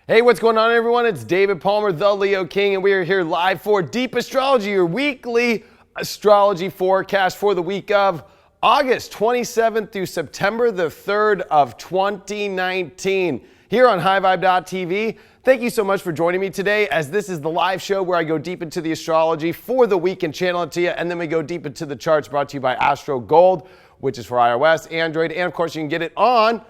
Hey, what's going on, everyone? It's David Palmer, the Leo King, and we are here live for Deep Astrology, your weekly astrology forecast for the week of August 27th through September the 3rd of 2019. Here on highvibe.tv. Thank you so much for joining me today, as this is the live show where I go deep into the astrology for the week and channel it to you, and then we go deep into the charts brought to you by Astro Gold, which is for iOS, Android, and of course you can get it on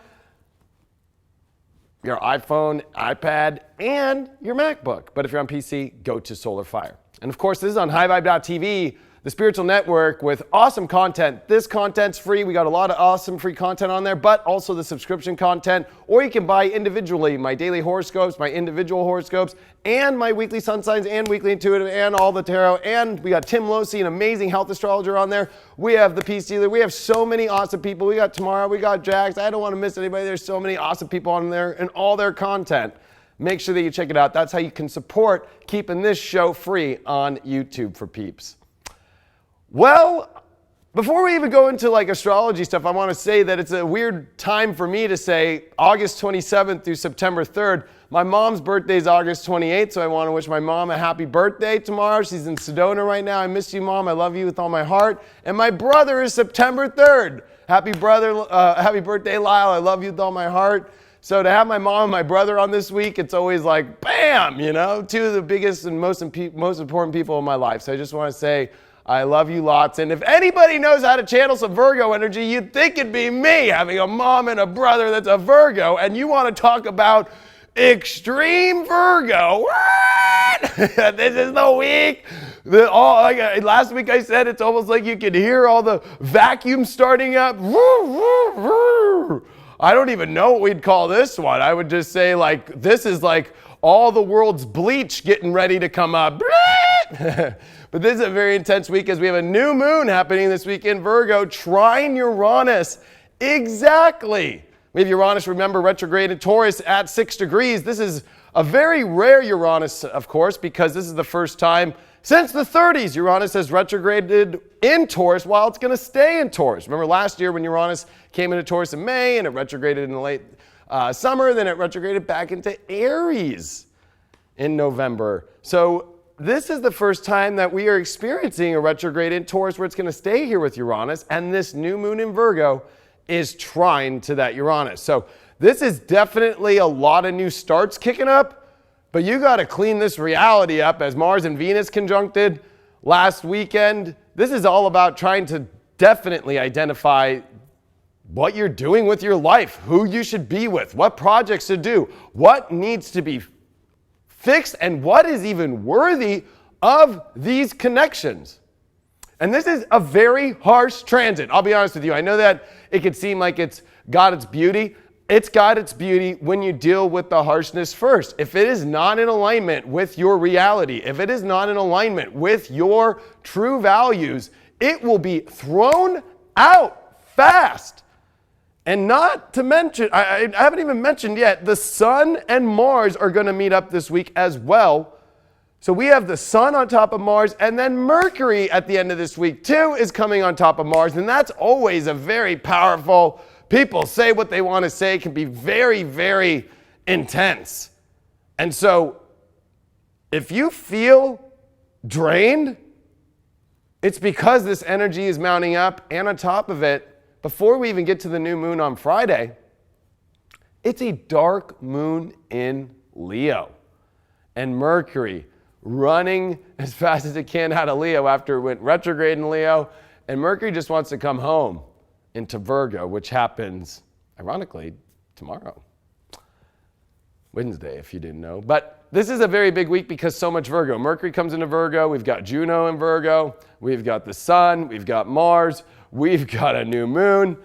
your iPhone, iPad, and your MacBook. But if you're on PC, go to Solar Fire. And of course, this is on highvibe.tv, the spiritual network with awesome content. This content's free. We got a lot of awesome free content on there, but also the subscription content, or you can buy individually my daily horoscopes, my individual horoscopes, and my weekly sun signs and weekly intuitive and all the tarot. And we got Tim Losey, an amazing health astrologer on there. We have the Peace Dealer. We have so many awesome people. We got Tamara, we got Jax. I don't want to miss anybody. There's so many awesome people on there and all their content. Make sure that you check it out. That's how you can support keeping this show free on YouTube for peeps. Well, before we even go into like astrology stuff, I want to say that it's a weird time for me to say August 27th through September 3rd. My mom's birthday is August 28th, so I want to wish my mom a happy birthday tomorrow. She's in Sedona right now. I miss you, Mom. I love you with all my heart. And my brother is September 3rd. Happy birthday, Lyle. I love you with all my heart. So to have my mom and my brother on this week, it's always like, bam, you know, two of the biggest and most important people in my life. So I just want to say, I love you lots. And if anybody knows how to channel some Virgo energy, you'd think it'd be me, having a mom and a brother that's a Virgo. And you want to talk about extreme Virgo. What? This is the week. Last week I said it's almost like you could hear all the vacuum starting up. I don't even know what we'd call this one. I would just say like, this is like all the world's bleach getting ready to come up. But this is a very intense week as we have a new moon happening this week in Virgo, trine Uranus. Exactly. We have Uranus, remember, retrograde in Taurus at 6 degrees. This is a very rare Uranus, of course, because this is the first time since the 30s Uranus has retrograded in Taurus while it's going to stay in Taurus. Remember last year when Uranus came into Taurus in May and it retrograded in the late summer, then it retrograded back into Aries in November. So this is the first time that we are experiencing a retrograde in Taurus where it's going to stay here with Uranus, and this new moon in Virgo is trine to that Uranus. So this is definitely a lot of new starts kicking up, but you got to clean this reality up as Mars and Venus conjuncted last weekend. This is all about trying to definitely identify what you're doing with your life, who you should be with, what projects to do, what needs to be fixed, and what is even worthy of these connections. And this is a very harsh transit. I'll be honest with you. I know that it could seem like it's got its beauty. It's got its beauty when you deal with the harshness first. If it is not in alignment with your reality, if it is not in alignment with your true values, it will be thrown out fast. And not to mention, I haven't even mentioned yet, the Sun and Mars are going to meet up this week as well. So we have the Sun on top of Mars, and then Mercury at the end of this week too is coming on top of Mars. And that's always a very powerful, people say what they want to say, can be very, very intense. And so if you feel drained, it's because this energy is mounting up, and on top of it, before we even get to the new moon on Friday, it's a dark moon in Leo. And Mercury running as fast as it can out of Leo after it went retrograde in Leo. And Mercury just wants to come home into Virgo, which happens, ironically, tomorrow. Wednesday, if you didn't know. But this is a very big week because so much Virgo. Mercury comes into Virgo. We've got Juno in Virgo. We've got the Sun. We've got Mars. We've got a new moon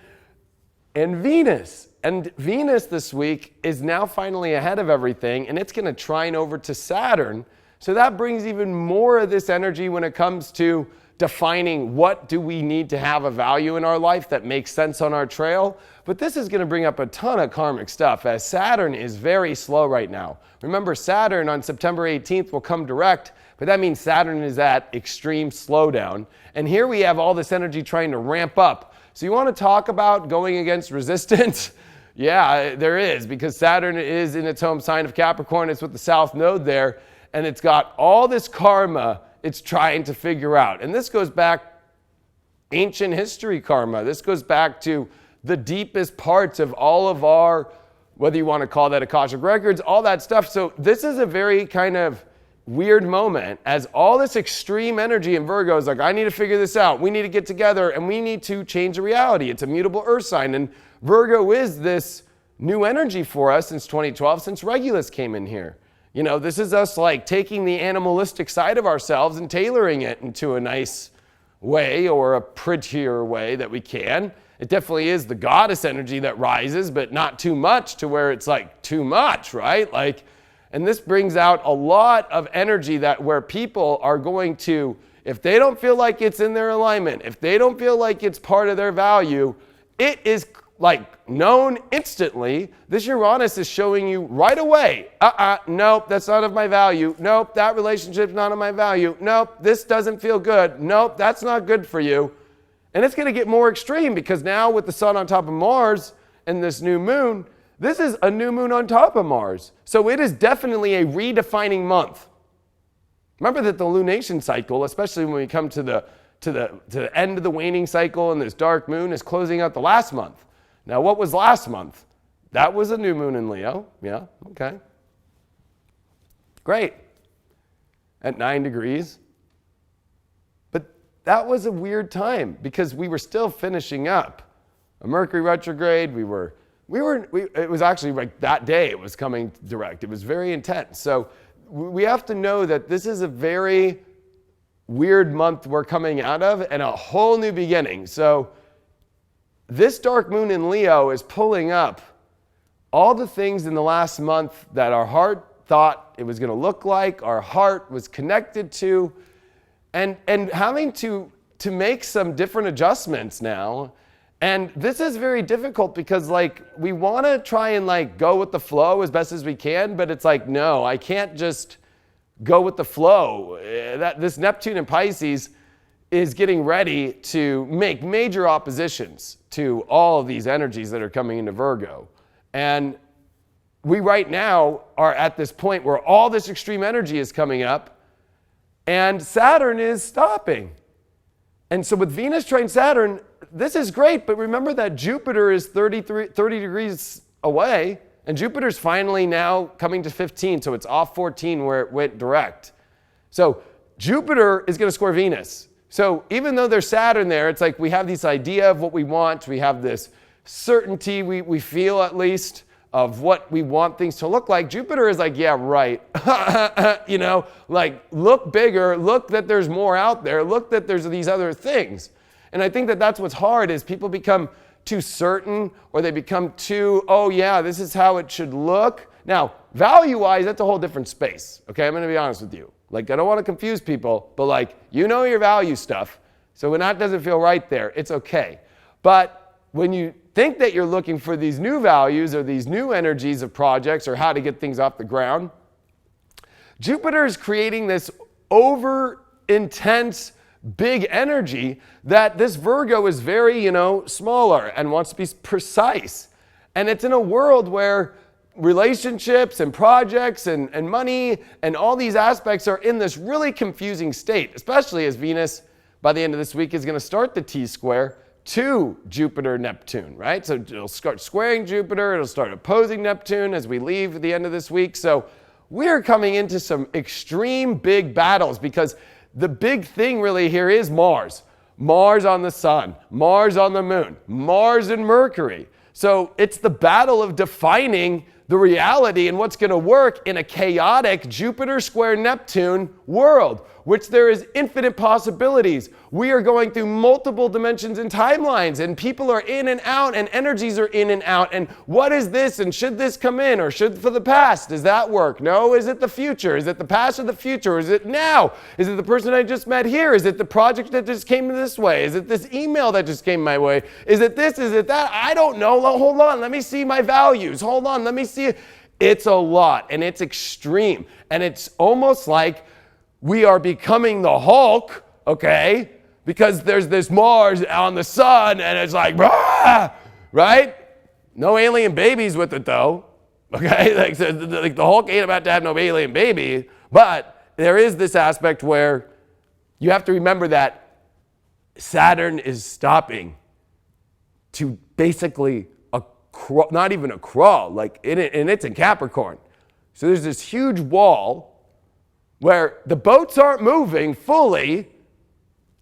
and Venus. And Venus this week is now finally ahead of everything, and it's going to trine over to Saturn. So that brings even more of this energy when it comes to defining what do we need to have a value in our life that makes sense on our trail. But this is going to bring up a ton of karmic stuff as Saturn is very slow right now. Remember, Saturn on September 18th will come direct, but that means Saturn is at extreme slowdown. And here we have all this energy trying to ramp up. So you want to talk about going against resistance? Yeah, there is, because Saturn is in its home sign of Capricorn. It's with the South Node there, and it's got all this karma it's trying to figure out. And this goes back ancient history karma. This goes back to the deepest parts of all of our, whether you want to call that Akashic records, all that stuff. So this is a very kind of weird moment as all this extreme energy in Virgo is like, I need to figure this out. We need to get together and we need to change the reality. It's a mutable earth sign. And Virgo is this new energy for us since 2012, since Regulus came in here. You know, this is us like taking the animalistic side of ourselves and tailoring it into a nice way or a prettier way that we can. It definitely is the goddess energy that rises, but not too much to where it's like too much, right? Like, and this brings out a lot of energy that where people are going to, if they don't feel like it's in their alignment, if they don't feel like it's part of their value, it is like known instantly. This Uranus is showing you right away, nope, that's not of my value. Nope, that relationship's not of my value. Nope, this doesn't feel good. Nope, that's not good for you. And it's going to get more extreme because now with the sun on top of Mars and this new moon, this is a new moon on top of Mars. So it is definitely a redefining month. Remember that the lunation cycle, especially when we come to the end of the waning cycle and this dark moon is closing out the last month. Now, what was last month? That was a new moon in Leo. Yeah, okay. Great. At 9 degrees. But that was a weird time because we were still finishing up a Mercury retrograde. It was actually like that day it was coming direct. It was very intense. So we have to know that this is a very weird month we're coming out of and a whole new beginning. So this dark moon in Leo is pulling up all the things in the last month that our heart thought it was going to look like, our heart was connected to, and having to make some different adjustments now. And this is very difficult because like we want to try and like go with the flow as best as we can, but it's like, no, I can't just go with the flow. This Neptune in Pisces is getting ready to make major oppositions to all of these energies that are coming into Virgo. And we right now are at this point where all this extreme energy is coming up and Saturn is stopping. And so with Venus trine Saturn, this is great, but remember that Jupiter is 30 degrees away, and Jupiter's finally now coming to 15, so it's off 14 where it went direct. So Jupiter is going to square Venus. So even though there's Saturn there, it's like we have this idea of what we want. We have this certainty we feel at least of what we want things to look like. Jupiter is like, yeah, right. You know, like look bigger, look that there's more out there, look that there's these other things. And I think that that's what's hard is people become too certain or they become too, oh yeah, this is how it should look. Now, value-wise, that's a whole different space. Okay, I'm going to be honest with you. Like, I don't want to confuse people, but like, you know your value stuff. So when that doesn't feel right there, it's okay. But when you think that you're looking for these new values or these new energies of projects or how to get things off the ground, Jupiter is creating this over intense big energy that this Virgo is very, smaller and wants to be precise. And it's in a world where relationships and projects and money and all these aspects are in this really confusing state, especially as Venus by the end of this week is going to start the T-square to Jupiter-Neptune, right? So it'll start squaring Jupiter, it'll start opposing Neptune as we leave at the end of this week. So we're coming into some extreme big battles because the big thing really here is Mars. Mars on the sun, Mars on the moon, Mars and Mercury. So it's the battle of defining the reality and what's going to work in a chaotic Jupiter square Neptune world, which there is infinite possibilities. We are going through multiple dimensions and timelines, and people are in and out, and energies are in and out. And what is this? And should this come in? Or should for the past? Does that work? No. Is it the future? Is it the past or the future? Or is it now? Is it the person I just met here? Is it the project that just came this way? Is it this email that just came my way? Is it this? Is it that? I don't know. Hold on. Let me see my values. Hold on. Let me see it. It's a lot, and it's extreme. And it's almost like we are becoming the Hulk, okay? Because there's this Mars on the sun, and it's like, rah, right? No alien babies with it though. Okay, like the Hulk ain't about to have no alien baby, but there is this aspect where you have to remember that Saturn is stopping to basically not even a crawl, like and it's in Capricorn. So there's this huge wall where the boats aren't moving fully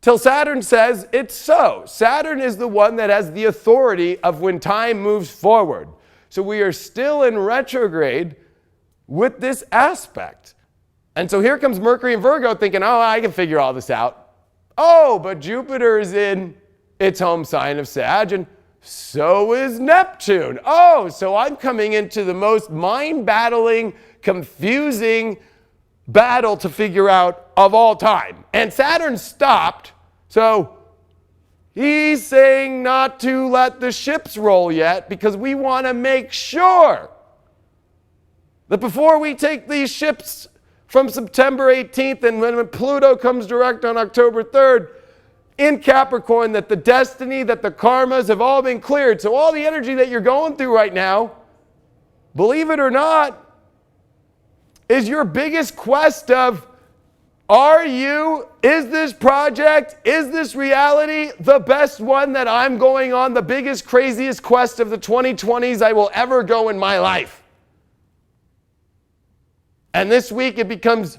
till Saturn says it's so. Saturn is the one that has the authority of when time moves forward. So we are still in retrograde with this aspect. And so here comes Mercury and Virgo thinking, oh, I can figure all this out. Oh, but Jupiter is in its home sign of Sag, and so is Neptune. Oh, so I'm coming into the most mind-battling, confusing battle to figure out of all time. And Saturn stopped, so he's saying not to let the ships roll yet because we want to make sure that before we take these ships from September 18th and when Pluto comes direct on October 3rd, in Capricorn, that the destiny, that the karmas have all been cleared. So all the energy that you're going through right now, believe it or not, is your biggest quest of, is this project, is this reality the best one that I'm going on, the biggest, craziest quest of the 2020s I will ever go in my life? And this week it becomes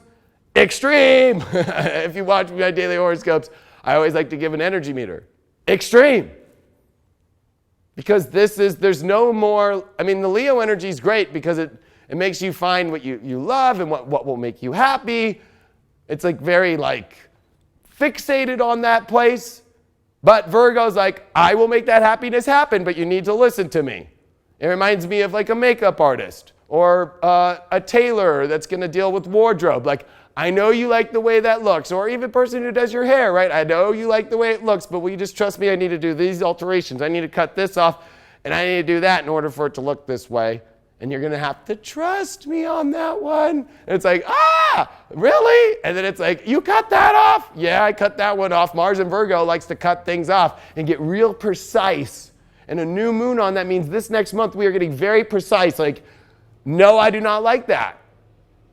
extreme. If you watch my daily horoscopes, I always like to give an energy meter. Extreme. Because there's no more, the Leo energy is great because it makes you find what you love and what will make you happy. It's like very fixated on that place. But Virgo's like, I will make that happiness happen, but you need to listen to me. It reminds me of a makeup artist or a tailor that's going to deal with wardrobe. I know you like the way that looks, or even a person who does your hair, right? I know you like the way it looks, but will you just trust me? I need to do these alterations. I need to cut this off, and I need to do that in order for it to look this way. And you're going to have to trust me on that one. And it's really? And then it's you cut that off? Yeah, I cut that one off. Mars and Virgo likes to cut things off and get real precise. And a new moon on that means this next month we are getting very precise. No, I do not like that.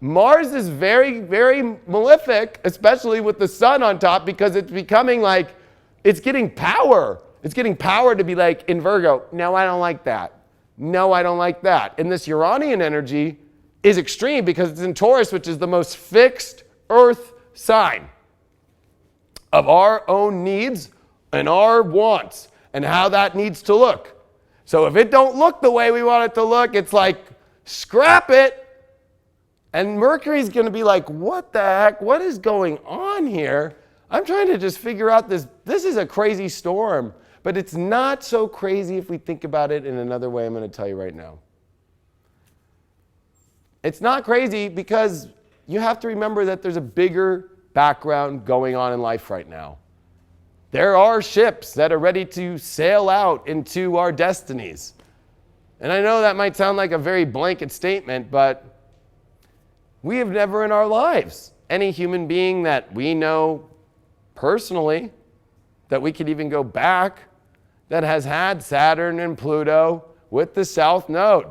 Mars is very, very malefic, especially with the sun on top, because it's becoming it's getting power. It's getting power to be in Virgo, no, I don't like that. No, I don't like that. And this Uranian energy is extreme because it's in Taurus, which is the most fixed earth sign of our own needs and our wants and how that needs to look. So if it don't look the way we want it to look, it's scrap it. And Mercury's going to be what the heck? What is going on here? I'm trying to just figure out this. This is a crazy storm, but it's not so crazy if we think about it in another way I'm going to tell you right now. It's not crazy because you have to remember that there's a bigger background going on in life right now. There are ships that are ready to sail out into our destinies. And I know that might sound like a very blanket statement, but we have never in our lives, any human being that we know personally, that we could even go back, that has had Saturn and Pluto with the South Node.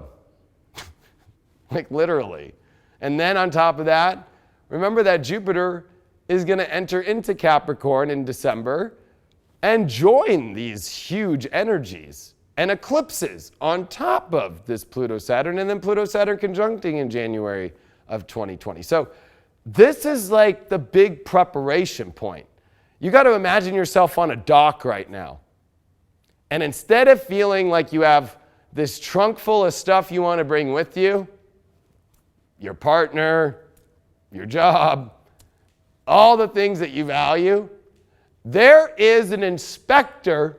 Literally. And then on top of that, remember that Jupiter is going to enter into Capricorn in December and join these huge energies and eclipses on top of this Pluto-Saturn, and then Pluto-Saturn conjuncting in January of 2020. So this is the big preparation point. You got to imagine yourself on a dock right now. And instead of feeling like you have this trunk full of stuff you want to bring with you, your partner, your job, all the things that you value, there is an inspector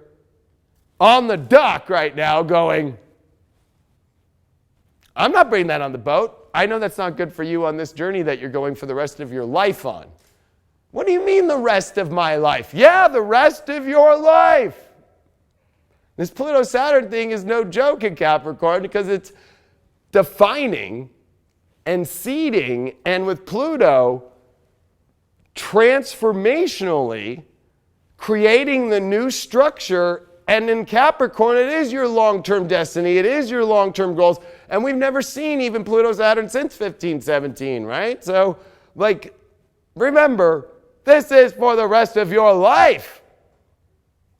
on the dock right now going, I'm not bringing that on the boat. I know that's not good for you on this journey that you're going for the rest of your life on. What do you mean the rest of my life? Yeah, the rest of your life. This Pluto-Saturn thing is no joke in Capricorn because it's defining and seeding, and with Pluto, transformationally creating the new structure And in Capricorn, it is your long-term destiny. It is your long-term goals. And we've never seen even Pluto Saturn since 1517, right? So, like, remember, this is for the rest of your life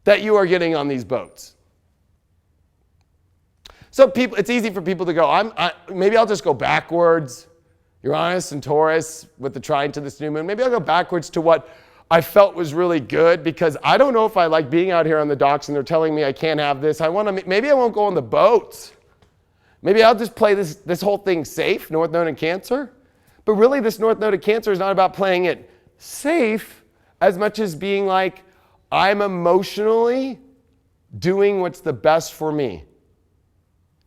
that you are getting on these boats. So it's easy for people to go, maybe I'll just go backwards. Uranus and Taurus with the trine to this new moon. Maybe I'll go backwards to what I felt was really good, because I don't know if I like being out here on the docks and they're telling me I can't have this. Maybe I won't go on the boats. Maybe I'll just play this whole thing safe, North Node in Cancer. But really, this North Node in Cancer is not about playing it safe as much as being like, I'm emotionally doing what's the best for me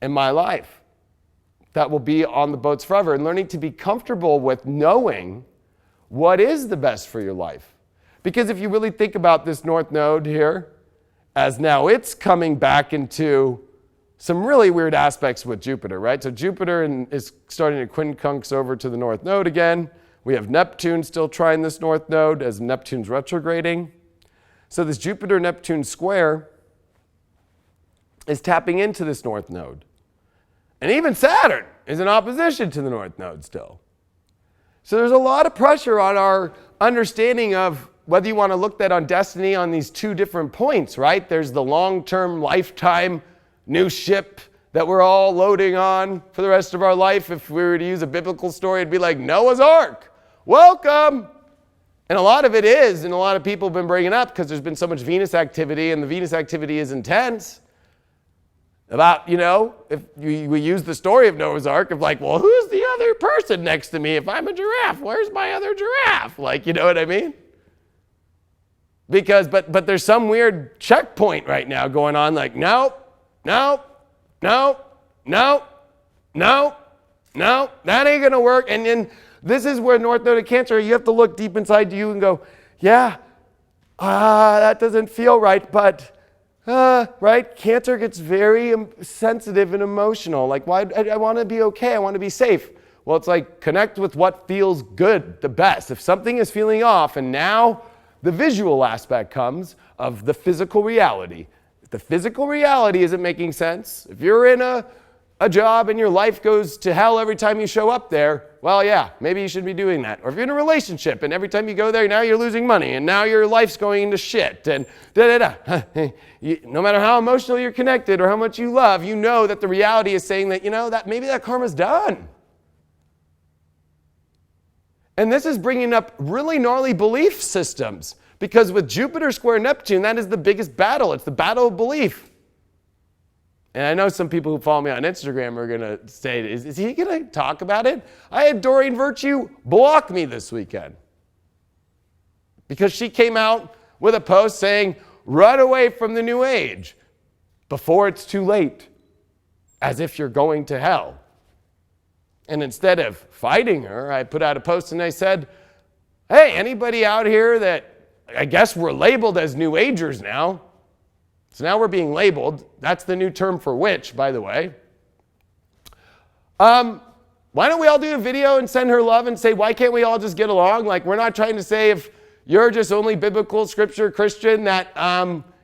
in my life. That will be on the boats forever, and learning to be comfortable with knowing what is the best for your life. Because if you really think about this North Node here, as now it's coming back into some really weird aspects with Jupiter, right? So Jupiter is starting to quincunx over to the North Node again. We have Neptune still trying this North Node as Neptune's retrograding. So this Jupiter-Neptune square is tapping into this North Node. And even Saturn is in opposition to the North Node still. So there's a lot of pressure on our understanding of whether you want to look at on destiny on these two different points, right? There's the long-term, lifetime new ship that we're all loading on for the rest of our life. If we were to use a biblical story, it'd be like Noah's Ark. Welcome. And a lot of it is, and a lot of people have been bringing up because there's been so much Venus activity, and the Venus activity is intense. About, if we use the story of Noah's Ark of like, well, who's the other person next to me? If I'm a giraffe, where's my other giraffe? Like, you know what I mean? Because, but there's some weird checkpoint right now going on, like, no, that ain't gonna work. And then this is where North Node of Cancer, you have to look deep inside you and go, yeah, that doesn't feel right, but, right? Cancer gets very sensitive and emotional. Like, why? I want to be okay. I want to be safe. Well, it's like, connect with what feels good the best. If something is feeling off, and now the visual aspect comes of the physical reality. If the physical reality isn't making sense, if you're in a job and your life goes to hell every time you show up there, well, yeah, maybe you should be doing that. Or if you're in a relationship and every time you go there, now you're losing money and now your life's going into shit and no matter how emotional you're connected or how much you love, you know that the reality is saying that, that maybe that karma's done. And this is bringing up really gnarly belief systems, because with Jupiter square Neptune, that is the biggest battle. It's the battle of belief. And I know some people who follow me on Instagram are going to say, is he going to talk about it? I had Doreen Virtue block me this weekend because she came out with a post saying, run away from the new age before it's too late, as if you're going to hell. And instead of fighting her, I put out a post and I said, hey, anybody out here that I guess we're labeled as New Agers now. So now we're being labeled. That's the new term for witch, by the way. Why don't we all do a video and send her love and say, why can't we all just get along? Like, we're not trying to say if you're just only biblical scripture Christian that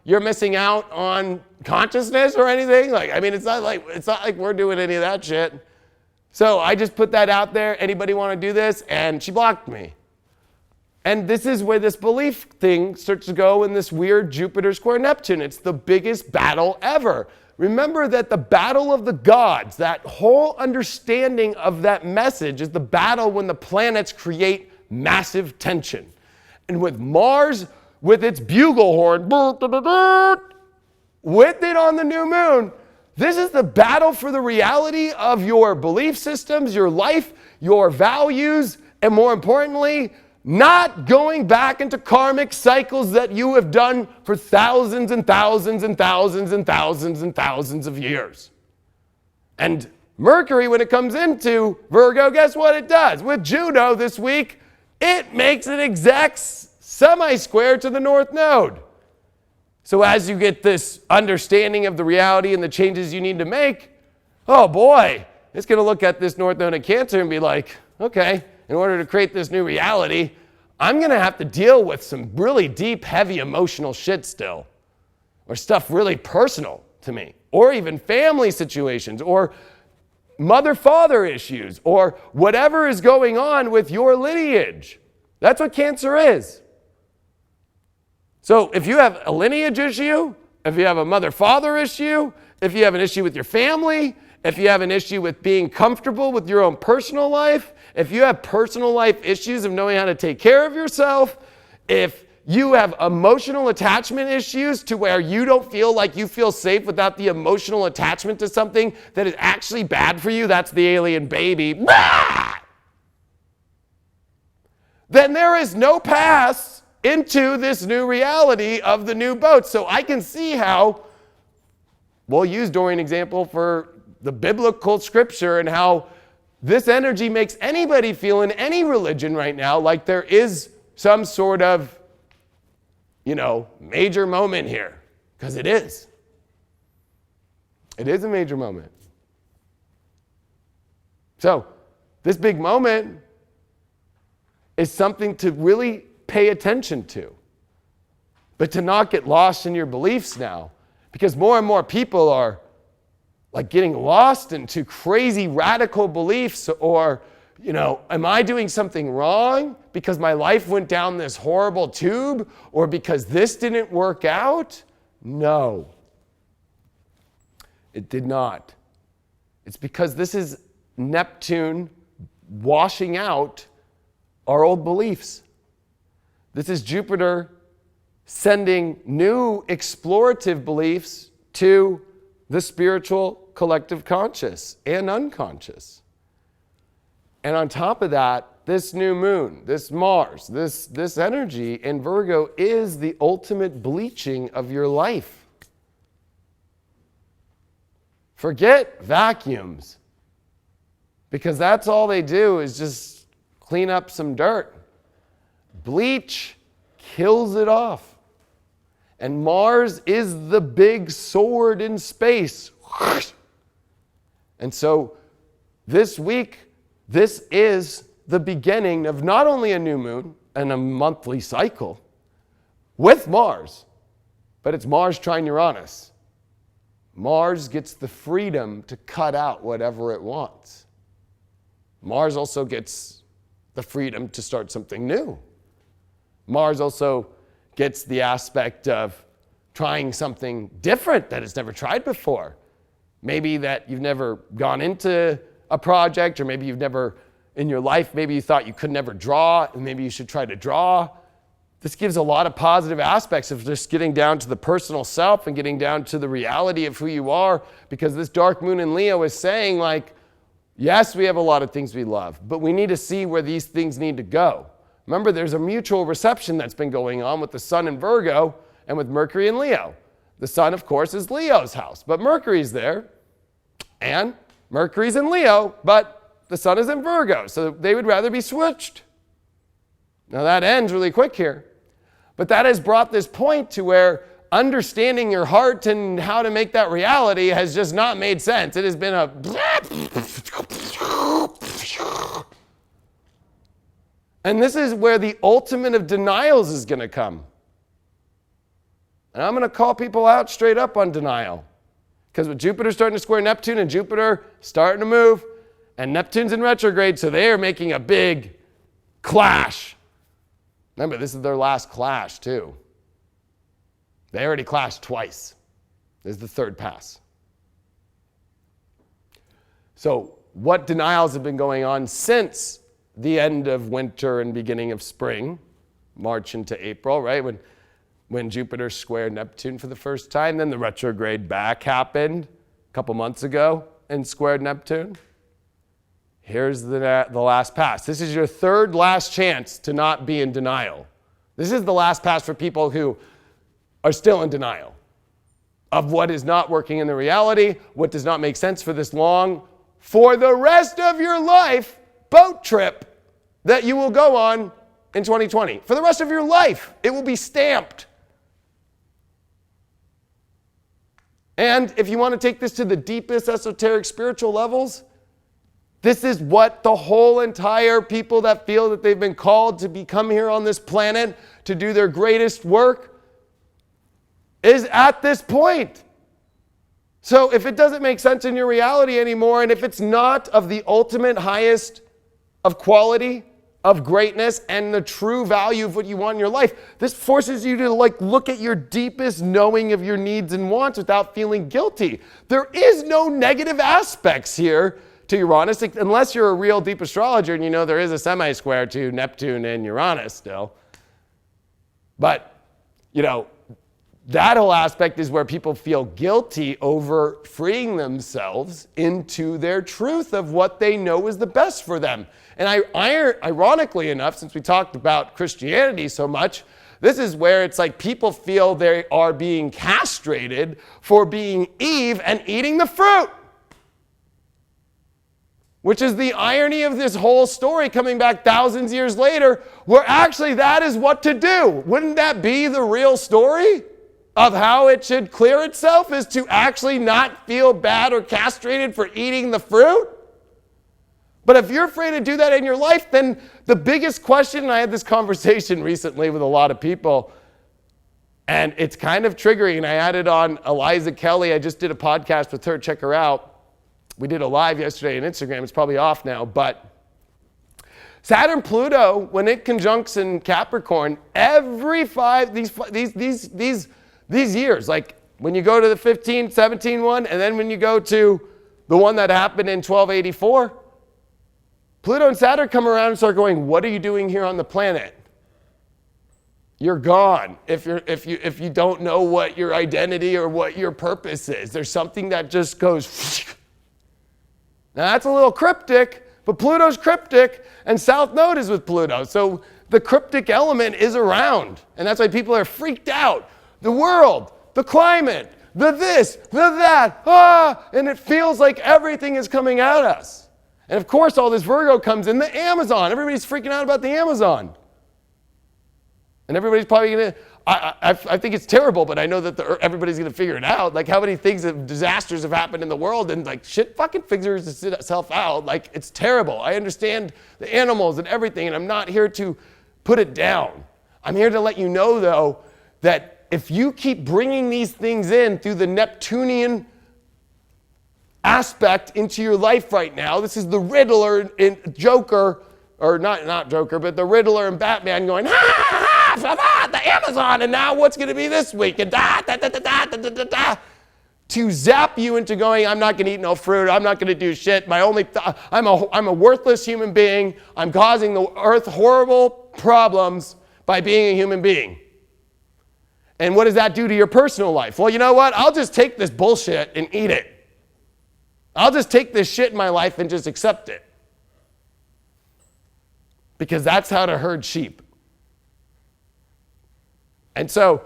you're missing out on consciousness or anything. Like, I mean, it's not like we're doing any of that shit. So I just put that out there. Anybody want to do this? And she blocked me. And this is where this belief thing starts to go in this weird Jupiter square Neptune. It's the biggest battle ever. Remember that the battle of the gods, that whole understanding of that message is the battle when the planets create massive tension. And with Mars, with its bugle horn, with it on the new moon, this is the battle for the reality of your belief systems, your life, your values, and more importantly, not going back into karmic cycles that you have done for thousands and thousands and thousands and thousands and thousands of years. And Mercury, when it comes into Virgo, guess what it does? With Juno this week, it makes an exact semi-square to the North Node. So as you get this understanding of the reality and the changes you need to make, oh boy, it's going to look at this North Node in Cancer and be like, okay, in order to create this new reality, I'm going to have to deal with some really deep, heavy emotional shit still. or stuff really personal to me, or even family situations, or mother-father issues, or whatever is going on with your lineage. That's what Cancer is. So if you have a lineage issue, if you have a mother-father issue, if you have an issue with your family, if you have an issue with being comfortable with your own personal life, if you have personal life issues of knowing how to take care of yourself, if you have emotional attachment issues to where you don't feel like you feel safe without the emotional attachment to something that is actually bad for you, that's the alien baby, then there is no pass into this new reality of the new boat. So I can see how, we'll use Dorian example for the biblical scripture, and how this energy makes anybody feel in any religion right now like there is some sort of major moment here, because it is. It is a major moment. So this big moment is something to really pay attention to, but to not get lost in your beliefs now, because more and more people are like getting lost into crazy radical beliefs, or am I doing something wrong because my life went down this horrible tube, or because this didn't work out? No, it did not. It's because this is Neptune washing out our old beliefs. This is Jupiter sending new explorative beliefs to the spiritual collective conscious and unconscious. And on top of that, this new moon, this Mars, this energy in Virgo is the ultimate bleaching of your life. Forget vacuums, because that's all they do is just clean up some dirt. Bleach kills it off. And Mars is the big sword in space. And so this week, this is the beginning of not only a new moon and a monthly cycle with Mars, but it's Mars trine Uranus. Mars gets the freedom to cut out whatever it wants. Mars also gets the freedom to start something new. Mars also gets the aspect of trying something different that it's never tried before. Maybe that you've never gone into a project, or maybe you've never, in your life, maybe you thought you could never draw, and maybe you should try to draw. This gives a lot of positive aspects of just getting down to the personal self and getting down to the reality of who you are, because this dark moon in Leo is saying, like, yes, we have a lot of things we love, but we need to see where these things need to go. Remember, there's a mutual reception that's been going on with the Sun in Virgo and with Mercury in Leo. The Sun, of course, is Leo's house, but Mercury's there, and Mercury's in Leo, but the Sun is in Virgo, so they would rather be switched. Now that ends really quick here, but that has brought this point to where understanding your heart and how to make that reality has just not made sense. It has been a and this is where the ultimate of denials is going to come. And I'm going to call people out straight up on denial. Because with Jupiter starting to square Neptune and Jupiter starting to move, and Neptune's in retrograde, so they are making a big clash. Remember, this is their last clash, too. They already clashed twice. This is the third pass. So, what denials have been going on since the end of winter and beginning of spring, March into April, right? When Jupiter squared Neptune for the first time, then the retrograde back happened a couple months ago and squared Neptune. Here's the last pass. This is your third last chance to not be in denial. This is the last pass for people who are still in denial of what is not working in the reality, what does not make sense for this long, for the rest of your life, boat trip that you will go on in 2020. For the rest of your life, it will be stamped. And if you want to take this to the deepest esoteric spiritual levels, this is what the whole entire people that feel that they've been called to become here on this planet to do their greatest work. is at this point. So if it doesn't make sense in your reality anymore, and if it's not of the ultimate highest of quality, of greatness, and the true value of what you want in your life, this forces you to look at your deepest knowing of your needs and wants without feeling guilty. There is no negative aspects here to Uranus, unless you're a real deep astrologer and you know there is a semi-square to Neptune and Uranus still. But, that whole aspect is where people feel guilty over freeing themselves into their truth of what they know is the best for them. And ironically enough, since we talked about Christianity so much, this is where it's like people feel they are being castrated for being Eve and eating the fruit. Which is the irony of this whole story coming back thousands of years later, where actually that is what to do. Wouldn't that be the real story of how it should clear itself, is to actually not feel bad or castrated for eating the fruit? But if you're afraid to do that in your life, then the biggest question, and I had this conversation recently with a lot of people, and it's kind of triggering. I had it on Eliza Kelly. I just did a podcast with her. Check her out. We did a live yesterday on Instagram. It's probably off now, but Saturn Pluto, when it conjuncts in Capricorn, every these years, like when you go to the 15, 17 one, and then when you go to the one that happened in 1284, Pluto and Saturn come around and start going, what are you doing here on the planet? You're gone if you don't know what your identity or what your purpose is. There's something that just goes. Now that's a little cryptic, but Pluto's cryptic and South Node is with Pluto. So the cryptic element is around, and that's why people are freaked out. The world, the climate, the this, the that, and it feels like everything is coming at us. And of course, all this Virgo comes in, the Amazon. Everybody's freaking out about the Amazon. And everybody's probably going to, I think it's terrible, but I know that everybody's going to figure it out. Like how many things of disasters have happened in the world, and like shit fucking figures itself out. Like it's terrible. I understand the animals and everything, and I'm not here to put it down. I'm here to let you know, though, that if you keep bringing these things in through the Neptunian aspect into your life right now, this is the Riddler in Joker, or not Joker, but the Riddler and Batman going, the Amazon, and now what's going to be this week, and to zap you into going, I'm not going to eat no fruit, I'm not going to do shit, I'm a worthless human being, I'm causing the earth horrible problems by being a human being. And what does that do to your personal life? Well, you know what? I'll just take this bullshit and eat it. I'll just take this shit in my life and just accept it. Because that's how to herd sheep. And so,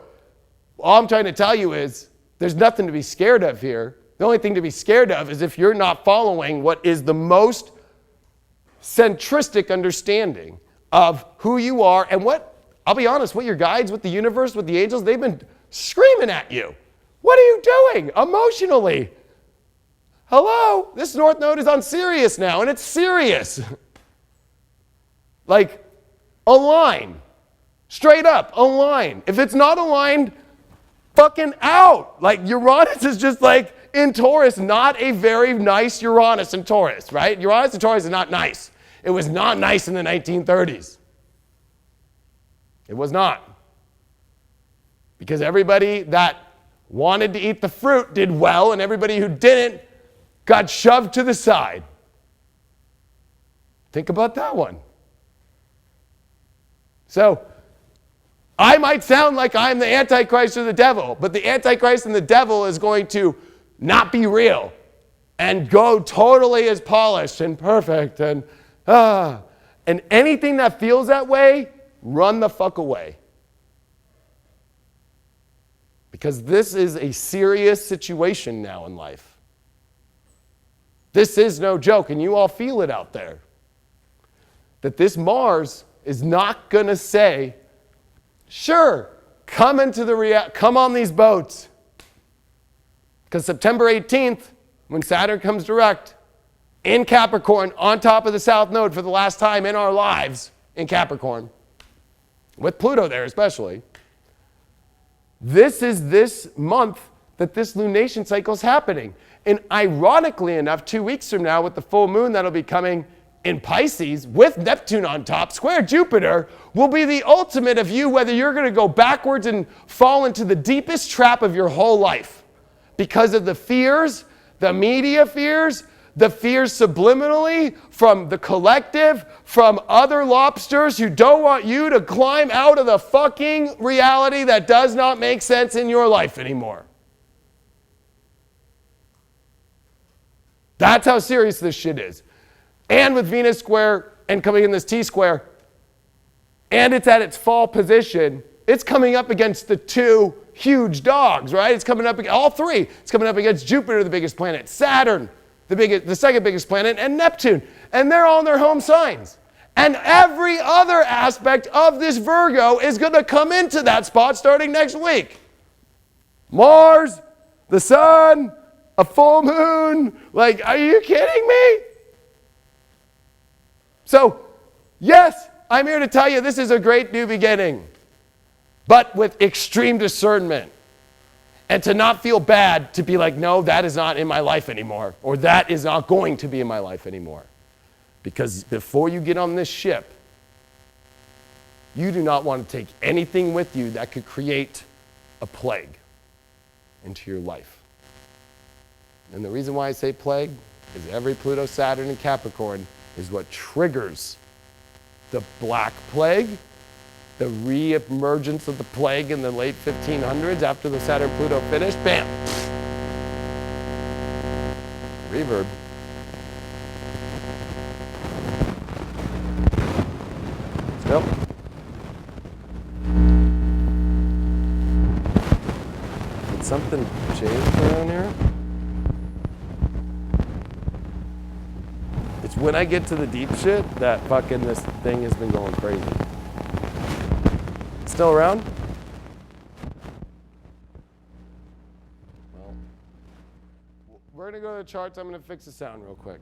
all I'm trying to tell you is, there's nothing to be scared of here. The only thing to be scared of is if you're not following what is the most centristic understanding of who you are and what, I'll be honest, what your guides, what the universe, what the angels, they've been screaming at you. What are you doing emotionally? Hello? This North Node is on Sirius now, and it's serious. Like, align. Straight up, align. If it's not aligned, fucking out. Like, Uranus is just like, in Taurus, not a very nice Uranus in Taurus, right? Uranus in Taurus is not nice. It was not nice in the 1930s. It was not. Because everybody that wanted to eat the fruit did well, and everybody who didn't got shoved to the side. Think about that one. So, I might sound like I'm the Antichrist or the devil, but the Antichrist and the devil is going to not be real and go totally as polished and perfect and anything that feels that way, run the fuck away. Because this is a serious situation now in life. This is no joke, and you all feel it out there. That this Mars is not going to say, sure, come on these boats. Because September 18th, when Saturn comes direct in Capricorn, on top of the South Node for the last time in our lives in Capricorn, with Pluto there especially, This is this month that this lunation cycle is happening. And ironically enough, 2 weeks from now with the full moon that'll be coming in Pisces with Neptune on top, square Jupiter, will be the ultimate of you whether you're going to go backwards and fall into the deepest trap of your whole life because of the fears, the media fears, the fears subliminally from the collective, from other lobsters who don't want you to climb out of the fucking reality that does not make sense in your life anymore. That's how serious this shit is. And with Venus square and coming in this T-square, and it's at its fall position, it's coming up against the two huge dogs, right? It's coming up, all three. It's coming up against Jupiter, the biggest planet, Saturn, the second biggest planet, and Neptune. And they're all in their home signs. And every other aspect of this Virgo is going to come into that spot starting next week. Mars, the sun, a full moon. Like, are you kidding me? So, yes, I'm here to tell you this is a great new beginning, but with extreme discernment. And to not feel bad, to be like, no, that is not in my life anymore, or that is not going to be in my life anymore. Because before you get on this ship, you do not want to take anything with you that could create a plague into your life. And the reason why I say plague is every Pluto, Saturn, and Capricorn is what triggers the Black Plague, the re-emergence of the plague in the late 1500s after the Saturn-Pluto finished. Bam! Reverb. Let's go. Did something change around here? It's when I get to the deep shit that fucking this thing has been going crazy. Still around? Well, we're gonna go to the charts. I'm gonna fix the sound real quick.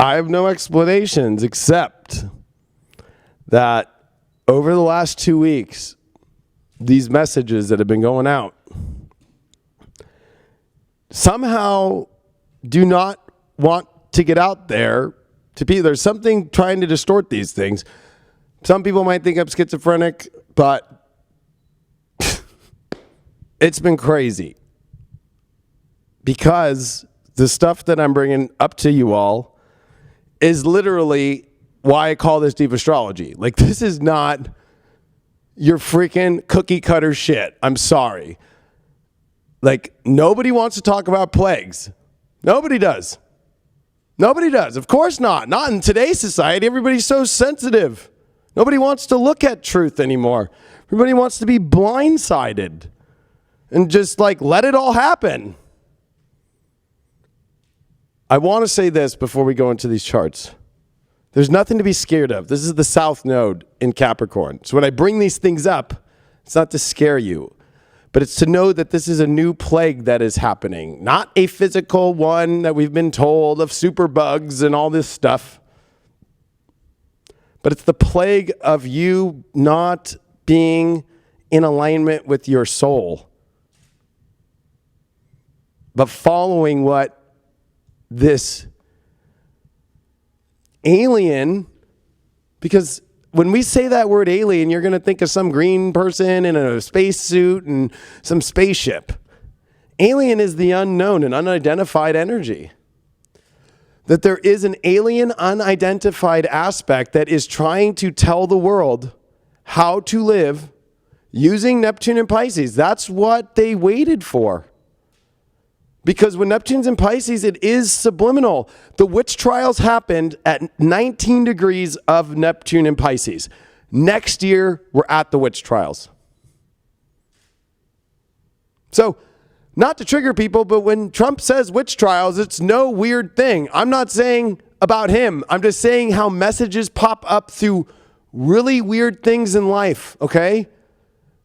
I have no explanations except that over the last 2 weeks, these messages that have been going out somehow do not want to get out there to people. There's something trying to distort these things. Some people might think I'm schizophrenic, but it's been crazy because the stuff that I'm bringing up to you all is literally why I call this deep astrology. Like, this is not your freaking cookie cutter shit. I'm sorry. Like, nobody wants to talk about plagues. Nobody does. Nobody does. Of course not. Not in today's society. Everybody's so sensitive. Nobody wants to look at truth anymore. Everybody wants to be blindsided and just like let it all happen. I want to say this before we go into these charts. There's nothing to be scared of. This is the South Node in Capricorn. So when I bring these things up, it's not to scare you, but it's to know that this is a new plague that is happening. Not a physical one that we've been told of superbugs and all this stuff, but it's the plague of you not being in alignment with your soul, but following what this alien, because when we say that word alien, you're going to think of some green person in a spacesuit and some spaceship. Alien is the unknown and unidentified energy. That there is an alien, unidentified aspect that is trying to tell the world how to live using Neptune and Pisces. That's what they waited for. Because when Neptune's in Pisces, it is subliminal. The witch trials happened at 19 degrees of Neptune in Pisces. Next year, we're at the witch trials. So, not to trigger people, but when Trump says witch trials, it's no weird thing. I'm not saying about him. I'm just saying how messages pop up through really weird things in life, okay?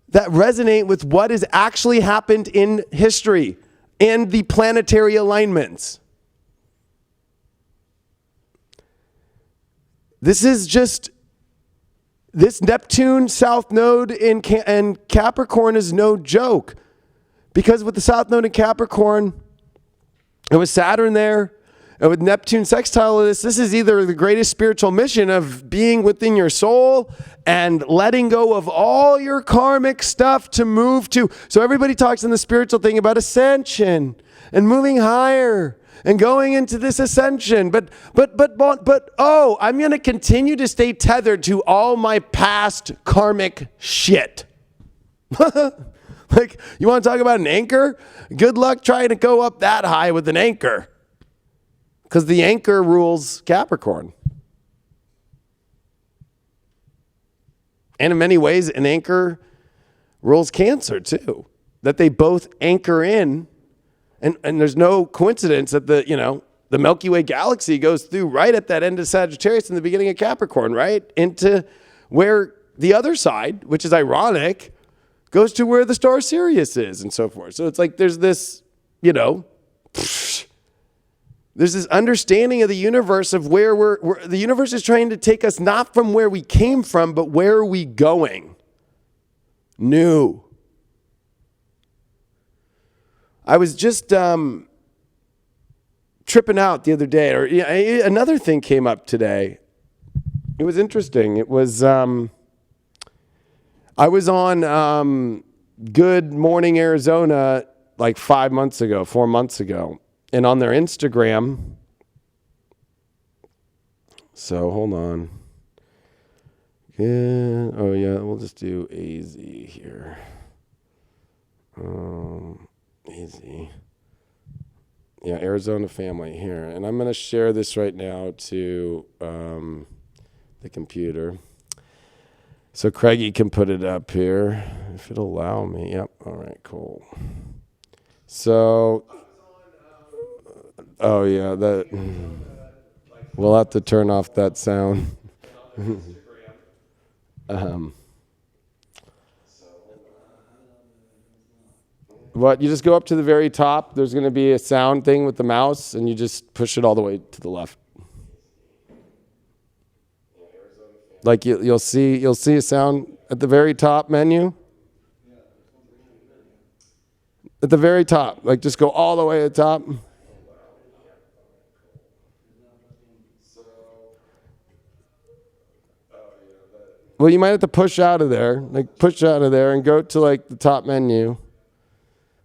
That resonate with what has actually happened in history and the planetary alignments. This is just, this Neptune South Node in Capricorn is no joke. Because with the South Node in Capricorn, and with Saturn there, and with Neptune sextile this is either the greatest spiritual mission of being within your soul and letting go of all your karmic stuff to move to. So everybody talks in the spiritual thing about ascension and moving higher and going into this ascension. But I'm going to continue to stay tethered to all my past karmic shit. Like, you want to talk about an anchor? Good luck trying to go up that high with an anchor. Because the anchor rules Capricorn. And in many ways, an anchor rules Cancer too. That they both anchor in. And there's no coincidence that the Milky Way galaxy goes through right at that end of Sagittarius in the beginning of Capricorn, right? Into where the other side, which is ironic, goes to where the star Sirius is and so forth. So it's like there's this, there's this understanding of the universe of where the universe is trying to take us not from where we came from, but where are we going? New. I was just tripping out the other day, another thing came up today. It was interesting. It was, I was on Good Morning Arizona like 4 months ago. And on their Instagram, so hold on. Yeah, we'll just do AZ here. AZ. Yeah, Arizona family here. And I'm going to share this right now to the computer. So Craigie can put it up here, if it'll allow me. Yep, all right, cool. So, oh yeah, we'll have to turn off that sound. What, you just go up to the very top, there's going to be a sound thing with the mouse, and you just push it all the way to the left. Like you'll see a sound at the very top menu. At the very top, like just go all the way to the top. Well, you might have to push out of there, and go to like the top menu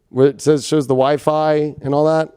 where it shows the Wi-Fi and all that.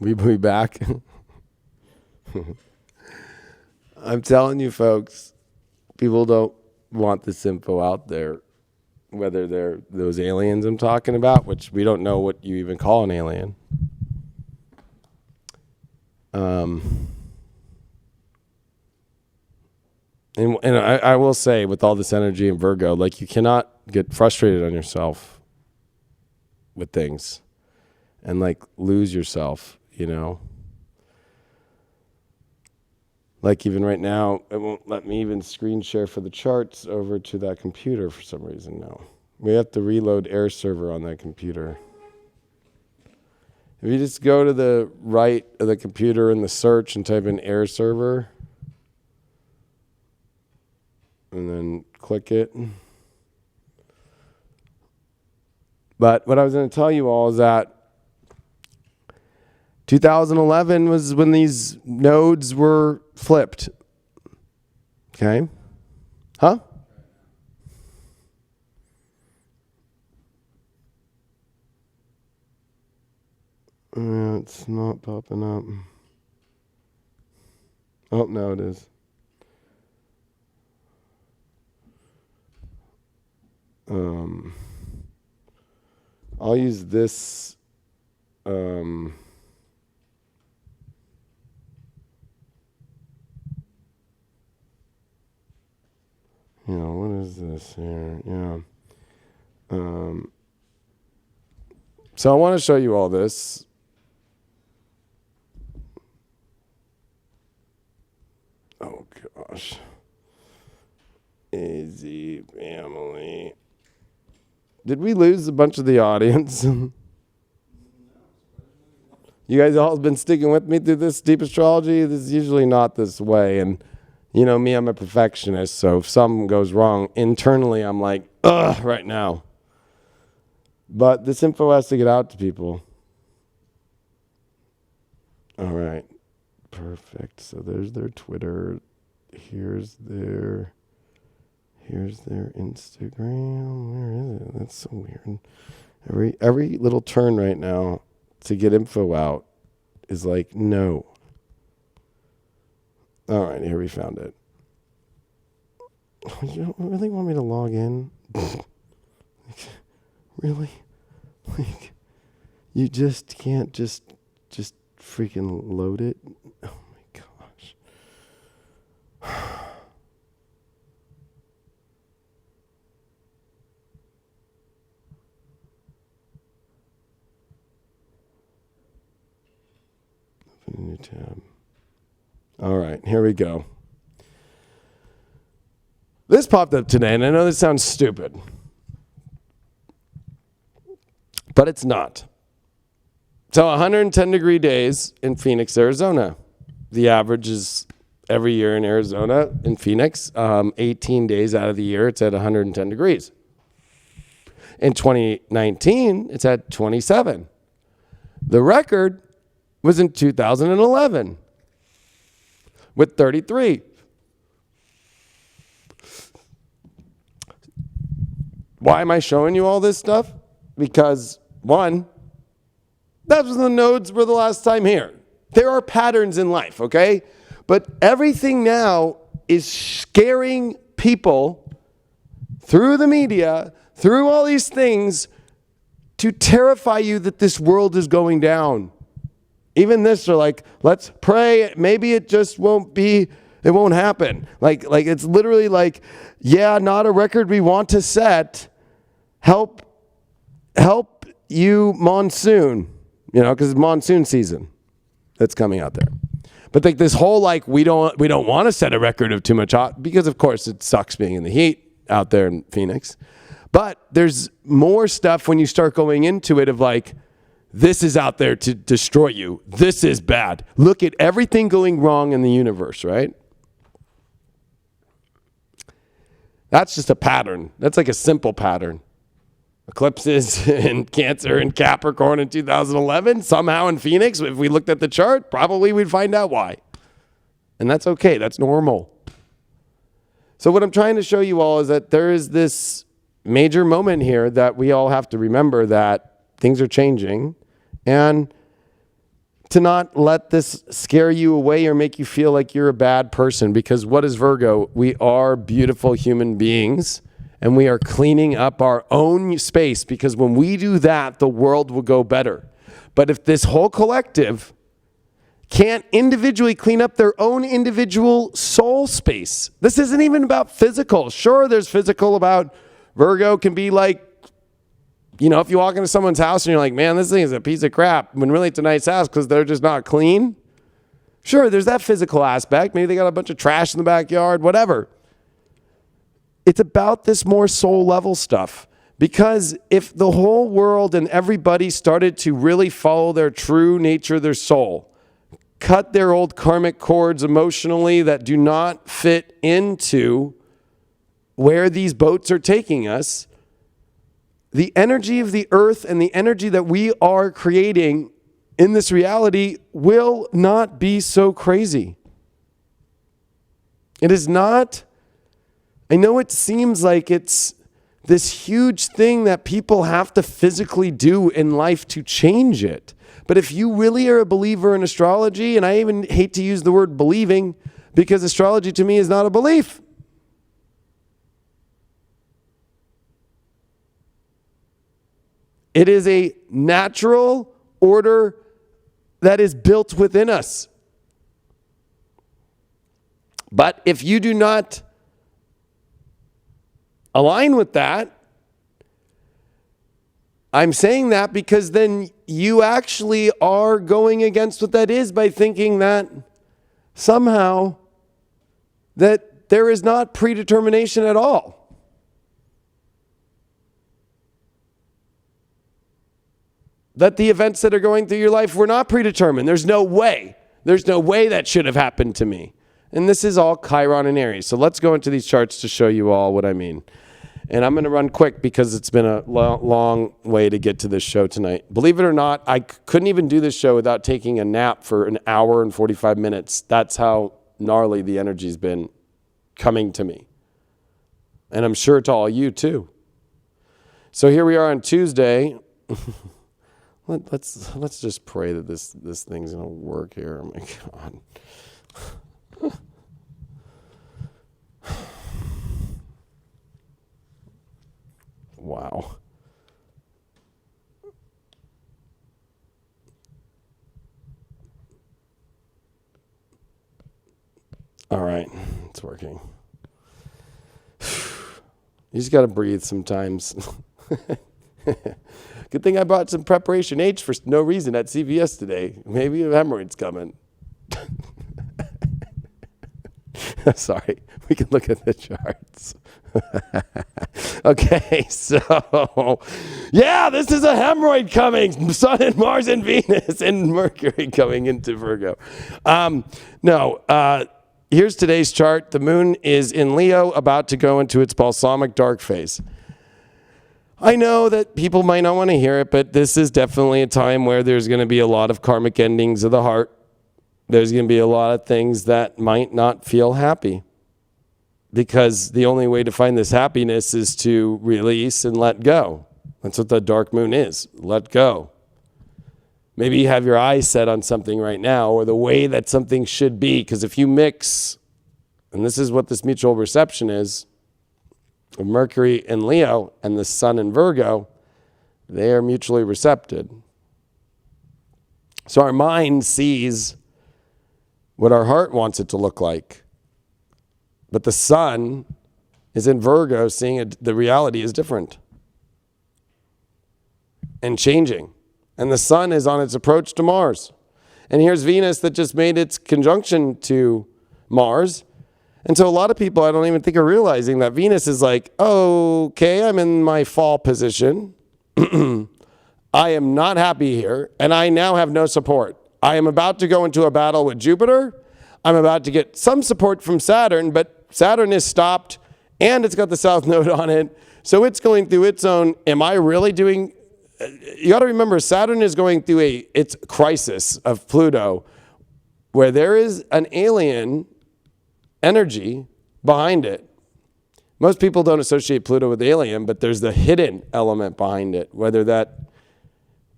We back. I'm telling you, folks, people don't want this info out there, whether they're those aliens I'm talking about, which we don't know what you even call an alien. And I will say, with all this energy in Virgo, like, you cannot get frustrated on yourself with things and like lose yourself, you know. Like even right now, it won't let me even screen share for the charts over to that computer for some reason now. We have to reload air server on that computer. If you just go to the right of the computer in the search and type in air server, and then click it. But what I was going to tell you all is that 2011 was when these nodes were flipped. Okay? Huh? It's not popping up. Oh, no, it is. I'll use this. What is this here? Yeah. So I want to show you all this. Oh, gosh. Easy family. Did we lose a bunch of the audience? You guys all been sticking with me through this deep astrology? This is usually not this way. And you know me, I'm a perfectionist. So if something goes wrong internally, I'm like, ugh, right now. But this info has to get out to people. All right. Perfect. So there's their Twitter. Here's their Instagram. Where is it? That's so weird. Every little turn right now to get info out is like, no. All right, here we found it. You don't really want me to log in? Really? Like, you just can't just freaking load it? Oh my gosh. Open a new tab. All right, here we go. This popped up today, and I know this sounds stupid, but it's not. So 110-degree days in Phoenix, Arizona. The average is every year in Arizona, in Phoenix, 18 days out of the year, it's at 110 degrees. In 2019, it's at 27. The record was in 2011 with 33. Why am I showing you all this stuff? Because, one, that was the nodes were the last time here. There are patterns in life, okay? But everything now is scaring people through the media, through all these things, to terrify you that this world is going down. Even this, they're like, let's pray. Maybe it just won't be, it won't happen. Like it's literally like, yeah, not a record we want to set. Help you monsoon, because it's monsoon season that's coming out there. But like this whole we don't want to set a record of too much hot, because of course it sucks being in the heat out there in Phoenix. But there's more stuff when you start going into it of like, this is out there to destroy you. This is bad. Look at everything going wrong in the universe, right? That's just a pattern. That's like a simple pattern. Eclipses in Cancer and Capricorn in 2011, somehow in Phoenix, if we looked at the chart, probably we'd find out why. And that's okay. That's normal. So what I'm trying to show you all is that there is this major moment here that we all have to remember that things are changing, and to not let this scare you away or make you feel like you're a bad person, because what is Virgo? We are beautiful human beings, and we are cleaning up our own space, because when we do that, the world will go better. But if this whole collective can't individually clean up their own individual soul space, this isn't even about physical. Sure, there's physical about Virgo can be like, if you walk into someone's house and you're like, man, this thing is a piece of crap, when really it's a nice house because they're just not clean. Sure, there's that physical aspect. Maybe they got a bunch of trash in the backyard, whatever. It's about this more soul level stuff. Because if the whole world and everybody started to really follow their true nature, their soul, cut their old karmic cords emotionally that do not fit into where these boats are taking us, the energy of the earth and the energy that we are creating in this reality will not be so crazy. It is not, I know it seems like it's this huge thing that people have to physically do in life to change it. But if you really are a believer in astrology, and I even hate to use the word believing, because astrology to me is not a belief. It is a natural order that is built within us. But if you do not align with that, I'm saying that because then you actually are going against what that is by thinking that somehow that there is not predetermination at all. That the events that are going through your life were not predetermined. There's no way. There's no way that should have happened to me. And this is all Chiron and Aries. So let's go into these charts to show you all what I mean. And I'm going to run quick because it's been a long way to get to this show tonight. Believe it or not, I couldn't even do this show without taking a nap for an hour and 45 minutes. That's how gnarly the energy's been coming to me. And I'm sure to all you too. So here we are on Tuesday. Let's just pray that this thing's going to work here. Oh my God. Wow. All right, it's working. You just got to breathe sometimes. Good thing I bought some preparation H for no reason at CVS today. Maybe a hemorrhoid's coming. Sorry, we can look at the charts. Okay, so, yeah, this is a hemorrhoid coming. Sun and Mars and Venus and Mercury coming into Virgo. Here's today's chart. The moon is in Leo, about to go into its balsamic dark phase. I know that people might not want to hear it, but this is definitely a time where there's going to be a lot of karmic endings of the heart. There's going to be a lot of things that might not feel happy, because the only way to find this happiness is to release and let go. That's what the dark moon is. Let go. Maybe you have your eyes set on something right now, or the way that something should be, because if you mix, and this is what this mutual reception is, of Mercury and Leo and the Sun in Virgo, they are mutually recepted. So our mind sees what our heart wants it to look like. But the Sun is in Virgo, seeing it, the reality is different and changing. And the Sun is on its approach to Mars. And here's Venus that just made its conjunction to Mars. And so a lot of people, I don't even think, are realizing that Venus is like, okay, I'm in my fall position. I am not happy here, and I now have no support. I am about to go into a battle with Jupiter. I'm about to get some support from Saturn, but Saturn is stopped, and it's got the south node on it. So it's going through its own, am I really doing... You got to remember, Saturn is going through its crisis of Pluto, where there is an alien energy behind it. Most people don't associate Pluto with alien, but there's the hidden element behind it, whether that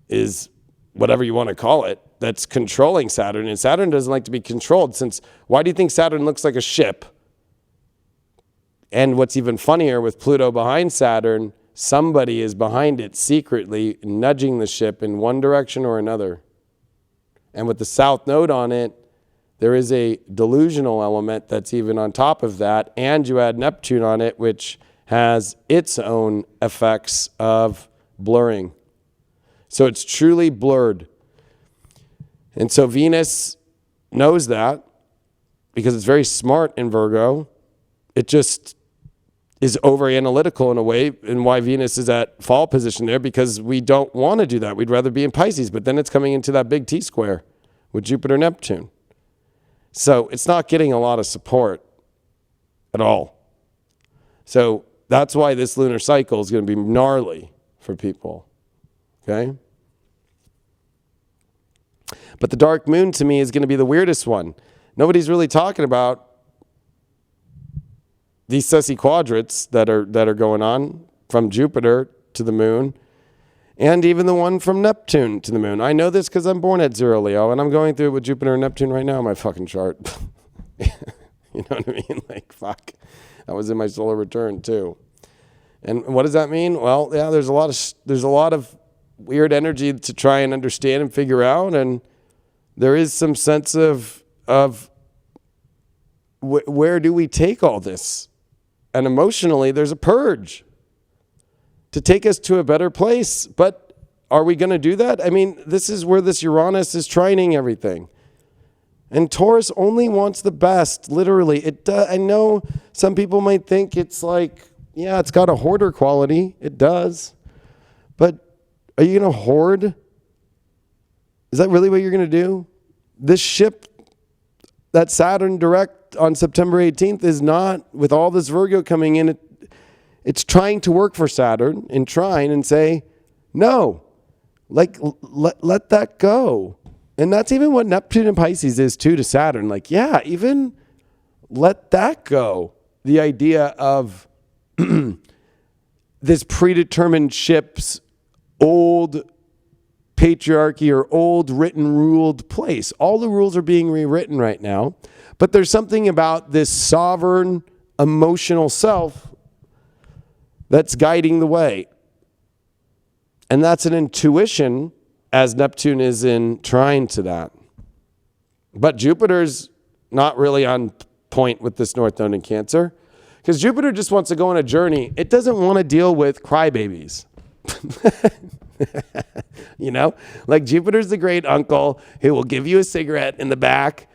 is whatever you want to call it, that's controlling Saturn. And Saturn doesn't like to be controlled, since why do you think Saturn looks like a ship? And what's even funnier, with Pluto behind Saturn, somebody is behind it secretly nudging the ship in one direction or another. And with the south node on it, there is a delusional element that's even on top of that. And you add Neptune on it, which has its own effects of blurring. So it's truly blurred. And so Venus knows that, because it's very smart in Virgo. It just is over analytical in a way, and why Venus is at fall position there, because we don't want to do that. We'd rather be in Pisces, but then it's coming into that big T-square with Jupiter Neptune. So it's not getting a lot of support at all. So that's why this lunar cycle is going to be gnarly for people. Okay? But the dark moon to me is going to be the weirdest one. Nobody's really talking about these sussy quadrants that are going on from Jupiter to the moon, and even the one from Neptune to the moon. I know this because I'm born at 0 Leo, and I'm going through it with Jupiter and Neptune right now in my fucking chart. You know what I mean? Like, fuck. That was in my solar return too. And what does that mean? Well, yeah, there's a lot of weird energy to try and understand and figure out, and there is some sense of where do we take all this? And emotionally, there's a purge to take us to a better place. But are we going to do that? I mean, this is where this Uranus is trining everything. And Taurus only wants the best, literally. I know some people might think it's like, yeah, it's got a hoarder quality. It does. But are you going to hoard? Is that really what you're going to do? This ship, that Saturn direct on September 18th, is not, with all this Virgo coming in, it's trying to work for Saturn in trine and say, no, like let that go. And that's even what Neptune and Pisces is too to Saturn. Like, yeah, even let that go. The idea of this predetermined ship's old patriarchy or old written ruled place. All the rules are being rewritten right now. But there's something about this sovereign emotional self that's guiding the way. And that's an intuition, as Neptune is in trine to that. But Jupiter's not really on point with this North Node in Cancer, because Jupiter just wants to go on a journey. It doesn't want to deal with crybabies. You know, like Jupiter's the great uncle who will give you a cigarette in the back.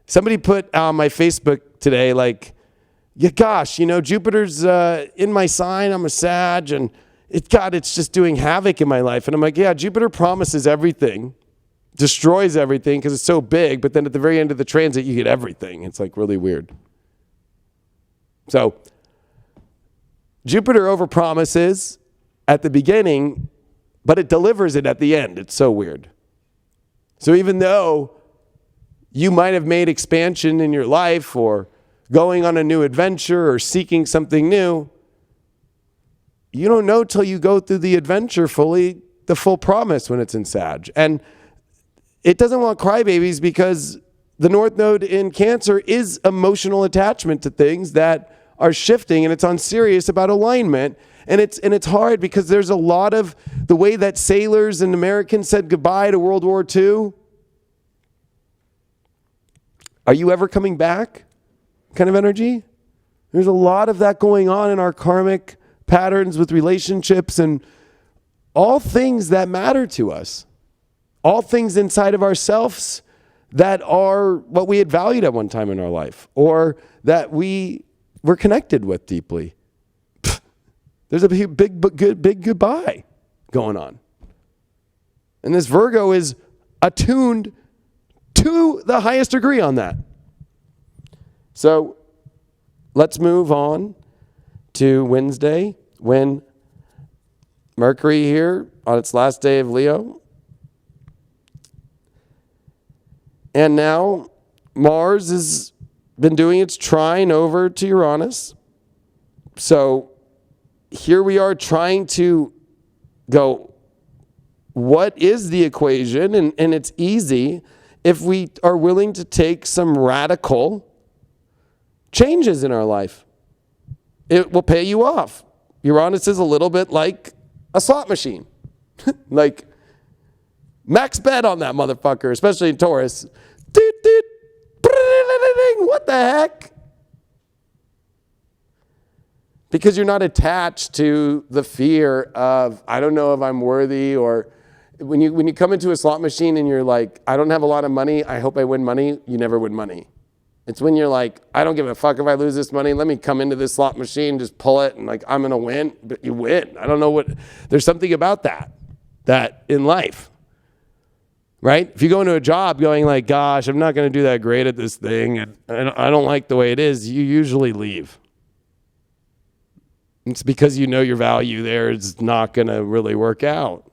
Somebody put on my Facebook today, like, yeah, gosh, you know, Jupiter's in my sign. I'm a Sag, and it's just doing havoc in my life. And I'm like, yeah, Jupiter promises everything, destroys everything because it's so big. But then at the very end of the transit, you get everything. It's like really weird. So Jupiter overpromises at the beginning, but it delivers it at the end. It's so weird. So even though you might have made expansion in your life or going on a new adventure or seeking something new, you don't know till you go through the adventure fully, the full promise when it's in Sag. And it doesn't want crybabies because the North Node in Cancer is emotional attachment to things that are shifting, and it's on Sirius about alignment. And it's hard because there's a lot of the way that sailors and Americans said goodbye to World War II. Are you ever coming back? Kind of energy. There's a lot of that going on in our karmic patterns with relationships and all things that matter to us. All things inside of ourselves that are what we had valued at one time in our life or that we were connected with deeply. There's a big goodbye going on. And this Virgo is attuned to the highest degree on that. So let's move on to Wednesday when Mercury here on its last day of Leo. And now Mars has been doing its trine over to Uranus. So here we are trying to go, what is the equation? And it's easy if we are willing to take some radical changes in our life. It will pay you off. Uranus is a little bit like a slot machine. Like, max bet on that motherfucker, especially in Taurus. What the heck? Because you're not attached to the fear of, I don't know if I'm worthy, or when you come into a slot machine and you're like, I don't have a lot of money, I hope I win money, you never win money. It's when you're like, I don't give a fuck if I lose this money, let me come into this slot machine, just pull it, and like, I'm going to win, but you win. I don't know what, there's something about that in life, right? If you go into a job going like, gosh, I'm not going to do that great at this thing, and I don't like the way it is, you usually leave. It's because you know your value there is not going to really work out.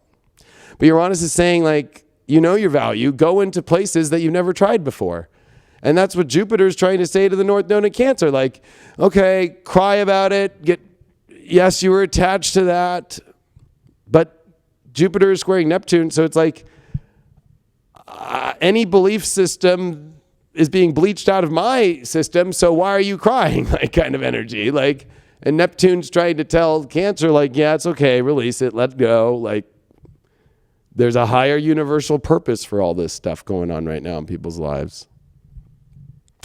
But Uranus is saying, like, you know your value, go into places that you've never tried before. And that's what Jupiter is trying to say to the North Node in Cancer. Like, okay, cry about it. Yes, you were attached to that. But Jupiter is squaring Neptune. So it's like any belief system is being bleached out of my system. So why are you crying? Like, kind of energy. Like, and Neptune's trying to tell Cancer, like, yeah, it's okay. Release it. Let go. Like, there's a higher universal purpose for all this stuff going on right now in people's lives.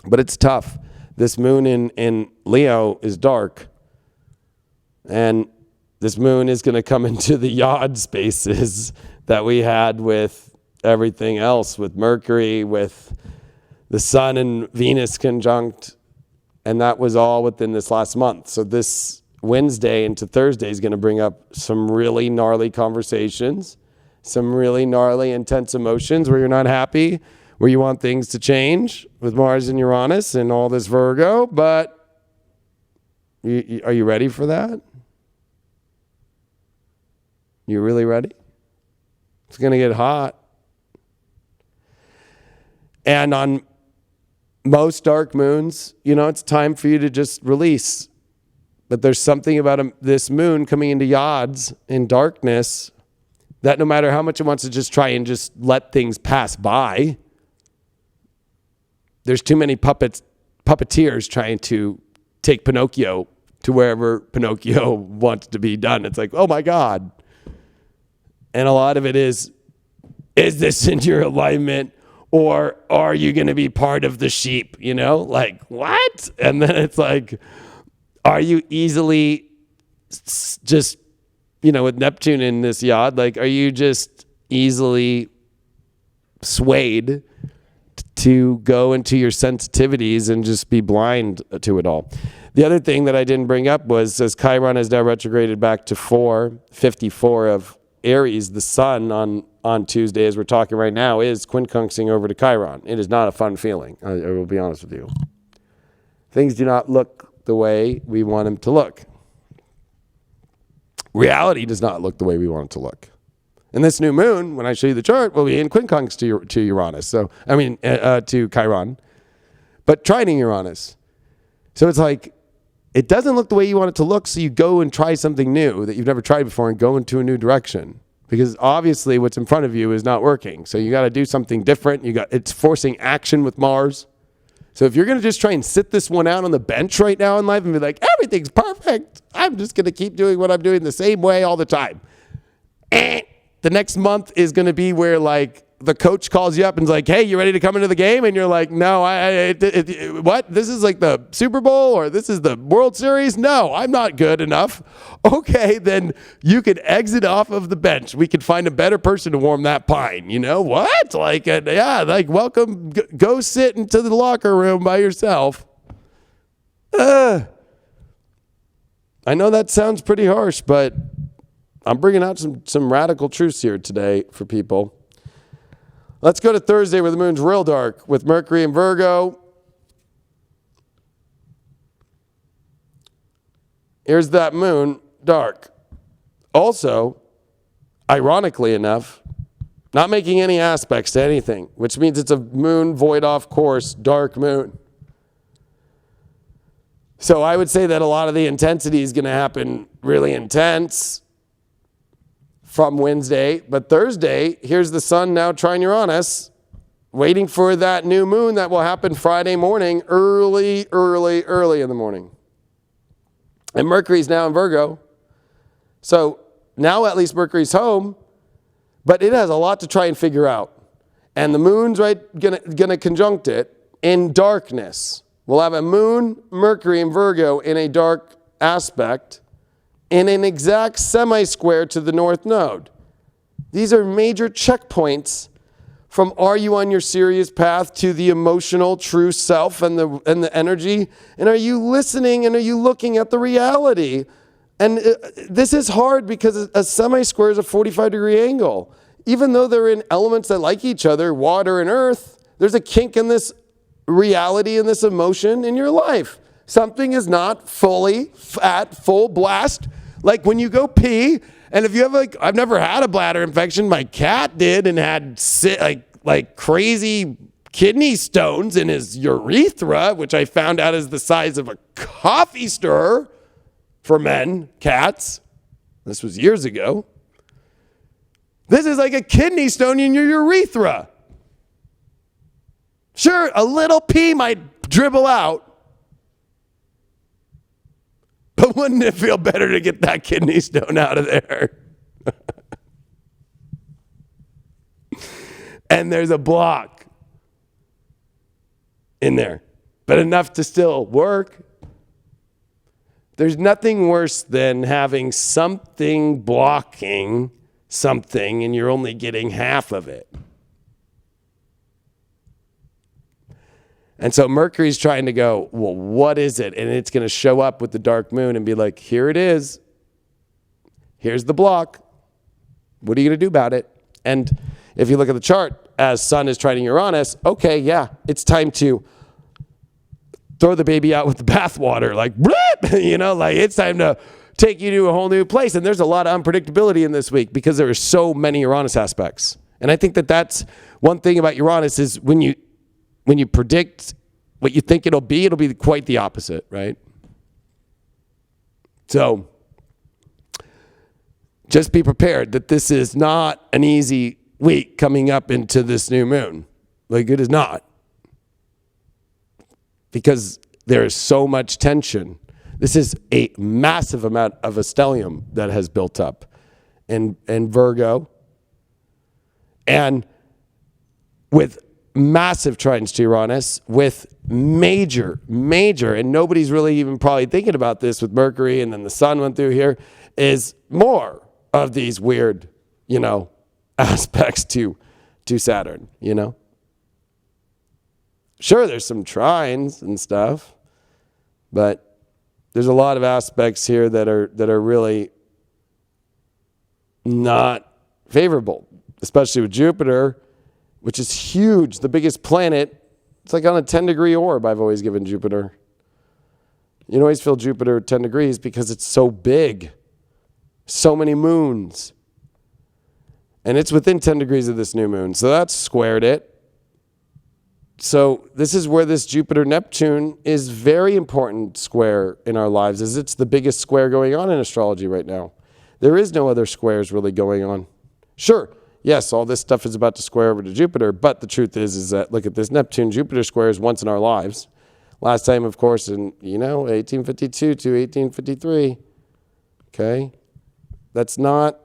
But it's tough. This moon in Leo is dark. And this moon is going to come into the yod spaces that we had with everything else, with Mercury, with the Sun and Venus conjunct. And that was all within this last month. So this Wednesday into Thursday is going to bring up some really gnarly conversations, some really gnarly, intense emotions where you're not happy, where you want things to change with Mars and Uranus and all this Virgo. But are you ready for that? You really ready? It's going to get hot. And on most dark moons, it's time for you to just release. But there's something about this moon coming into yods in darkness that no matter how much it wants to just try and just let things pass by, there's too many puppeteers trying to take Pinocchio to wherever Pinocchio wants to be done. It's like, oh my God. And a lot of it is this in your alignment? Or are you going to be part of the sheep? Like, what? And then it's like, are you easily just, with Neptune in this yod, like, are you just easily swayed to go into your sensitivities and just be blind to it all? The other thing that I didn't bring up was, as Chiron has now retrograded back to 454 of Aries, the sun on Tuesday, as we're talking right now, is quincunxing over to Chiron. It is not a fun feeling. I will be honest with you. Things do not look the way we want them to look. Reality does not look the way we want it to look. And this new moon, when I show you the chart, will be in quincunx to Uranus. To Chiron, but trining Uranus. So it's like, it doesn't look the way you want it to look, so you go and try something new that you've never tried before and go into a new direction. Because obviously what's in front of you is not working. So you got to do something different. It's forcing action with Mars. So if you're going to just try and sit this one out on the bench right now in life and be like, everything's perfect, I'm just going to keep doing what I'm doing the same way all the time. The next month is going to be where, like, the coach calls you up and is like, hey, you ready to come into the game? And you're like, no, what? This is like the Super Bowl or this is the World Series? No, I'm not good enough. Okay, then you could exit off of the bench. We could find a better person to warm that pine. What? Welcome. Go sit into the locker room by yourself. I know that sounds pretty harsh, but I'm bringing out some radical truths here today for people. Let's go to Thursday where the moon's real dark with Mercury in Virgo. Here's that moon, dark. Also, ironically enough, not making any aspects to anything, which means it's a moon void off course, dark moon. So I would say that a lot of the intensity is going to happen really intense from Wednesday, but Thursday, here's the sun now trine Uranus, waiting for that new moon that will happen Friday morning, early in the morning. And Mercury's now in Virgo. So now at least Mercury's home, but it has a lot to try and figure out. And the moon's gonna conjunct it in darkness. We'll have a moon, Mercury in Virgo in a dark aspect, in an exact semi-square to the north node. These are major checkpoints from are you on your serious path to the emotional true self and the energy? And are you listening and are you looking at the reality? And this is hard because a semi-square is a 45-degree angle. Even though they're in elements that like each other, water and earth, there's a kink in this reality and this emotion in your life. Something is not fully at full blast. Like when you go pee, and if you have I've never had a bladder infection. My cat did and had like crazy kidney stones in his urethra, which I found out is the size of a coffee stirrer for men, cats. This was years ago. This is like a kidney stone in your urethra. Sure, a little pee might dribble out. But wouldn't it feel better to get that kidney stone out of there? And there's a block in there, but enough to still work. There's nothing worse than having something blocking something and you're only getting half of it. And so Mercury's trying to go, well, what is it? And it's going to show up with the dark moon and be like, here it is. Here's the block. What are you going to do about it? And if you look at the chart, as Sun is trining Uranus, okay, yeah, it's time to throw the baby out with the bathwater. Like, bleep, it's time take you to a whole new place. And there's a lot of unpredictability in this week because there are so many Uranus aspects. And I think that that's one thing about Uranus is when you predict what you think it'll be quite the opposite, right? So just be prepared that this is not an easy week coming up into this new moon. Like, it is not. Because there is so much tension. This is a massive amount of stellium that has built up in Virgo. And with massive trines to Uranus, with major, and nobody's really even probably thinking about this with Mercury, and then the sun went through here, is more of these weird, aspects to Saturn, Sure, there's some trines and stuff, but there's a lot of aspects here that are really not favorable, especially with Jupiter, which is huge, the biggest planet. It's like on a 10-degree orb, I've always given Jupiter. You always feel Jupiter at 10 degrees because it's so big, so many moons. And it's within 10 degrees of this new moon, so that's squared it. So this is where this Jupiter-Neptune is very important square in our lives, as it's the biggest square going on in astrology right now. There is no other squares really going on. Sure, yes, all this stuff is about to square over to Jupiter, but the truth is that, look at this Neptune-Jupiter square is once in our lives. Last time, of course, in, 1852 to 1853. Okay? That's not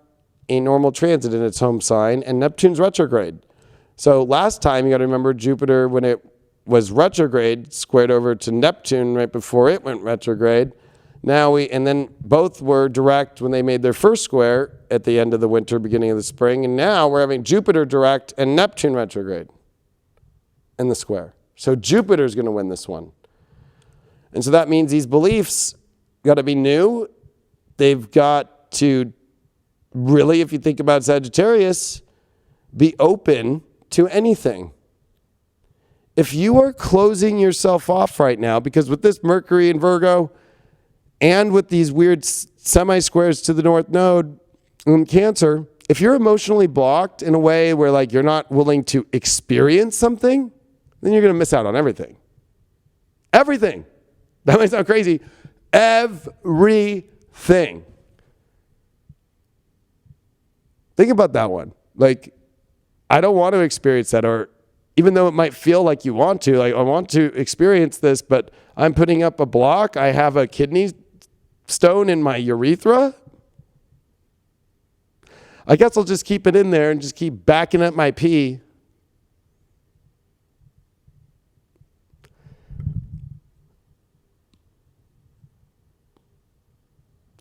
a normal transit in its home sign, and Neptune's retrograde. So last time, you got to remember Jupiter, when it was retrograde, squared over to Neptune right before it went retrograde. And then both were direct when they made their first square at the end of the winter, beginning of the spring. And now we're having Jupiter direct and Neptune retrograde in the square. So Jupiter's going to win this one. And so that means these beliefs got to be new. They've got to really, if you think about Sagittarius, be open to anything. If you are closing yourself off right now, because with this Mercury in Virgo and with these weird semi-squares to the North Node in Cancer, if you're emotionally blocked in a way where like you're not willing to experience something, then you're going to miss out on everything. Everything. That might sound crazy. Everything. Think about that one. Like, I don't want to experience that, or even though it might feel like you want to, like I want to experience this, but I'm putting up a block. I have a kidney stone in my urethra. I guess I'll just keep it in there and just keep backing up my pee.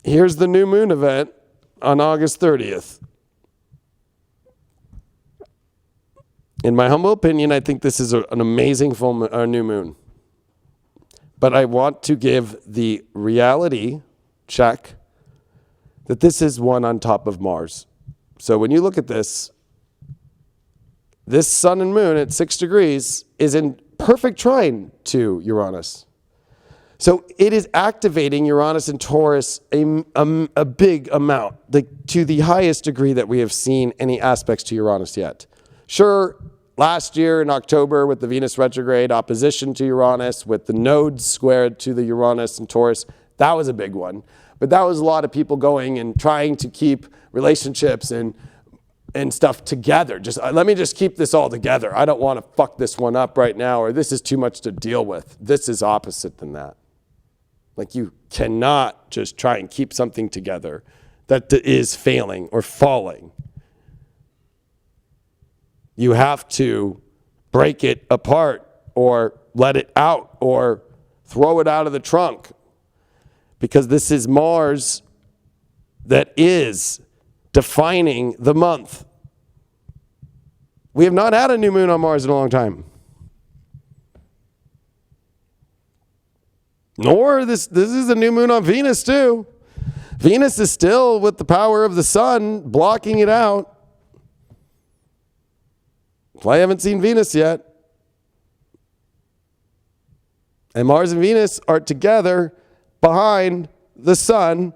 Here's the new moon event on August 30th. In my humble opinion, I think this is an amazing new moon. But I want to give the reality check that this is one on top of Mars. So when you look at this sun and moon at 6 degrees is in perfect trine to Uranus. So it is activating Uranus and Taurus a big amount, to the highest degree that we have seen any aspects to Uranus yet. Sure, last year in October with the Venus retrograde opposition to Uranus, with the nodes squared to the Uranus and Taurus, that was a big one. But that was a lot of people going and trying to keep relationships and stuff together. Let me just keep this all together. I don't want to fuck this one up right now, or this is too much to deal with. This is opposite than that. Like, you cannot just try and keep something together that is failing or falling. You have to break it apart or let it out or throw it out of the trunk, because this is Mars that is defining the month. We have not had a new moon on Mars in a long time. Nor this is a new moon on Venus too. Venus is still, with the power of the sun, blocking it out. I haven't seen Venus yet. And Mars and Venus are together behind the sun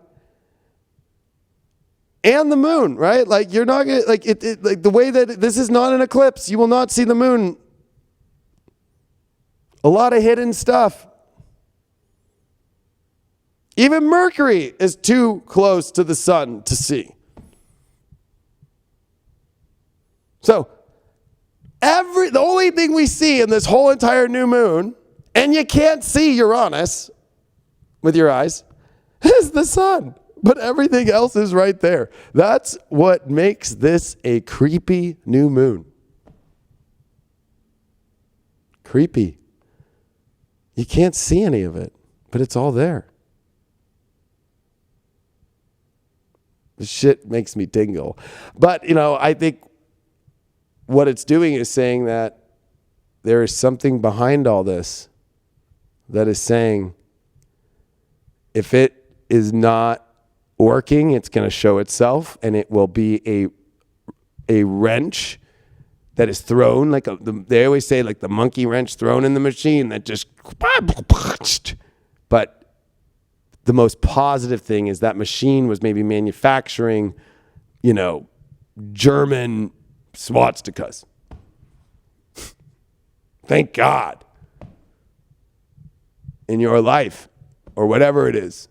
and the moon, right? Like you're not gonna, like like the way that this is not an eclipse, you will not see the moon. A lot of hidden stuff. Even Mercury is too close to the sun to see. So, the only thing we see in this whole entire new moon, and you can't see Uranus with your eyes, is the sun. But everything else is right there. That's what makes this a creepy new moon. Creepy. You can't see any of it, but it's all there. This shit makes me tingle. But, I think what it's doing is saying that there is something behind all this that is saying if it is not working, it's going to show itself, and it will be a wrench that is thrown like they always say, like the monkey wrench thrown in the machine that just, but the most positive thing is that machine was maybe manufacturing, German swastikas. Thank God. In your life, or whatever it is,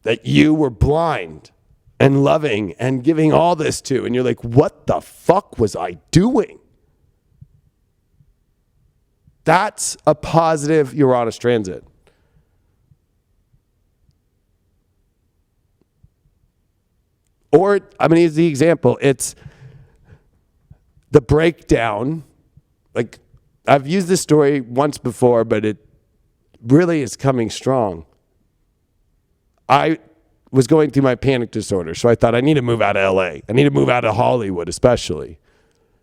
that you were blind and loving and giving all this to, and you're like, what the fuck was I doing? That's a positive Uranus transit. Or, I'm going to use the example. It's the breakdown. Like, I've used this story once before, but it really is coming strong. I was going through my panic disorder, so I thought I need to move out of LA. I need to move out of Hollywood, especially.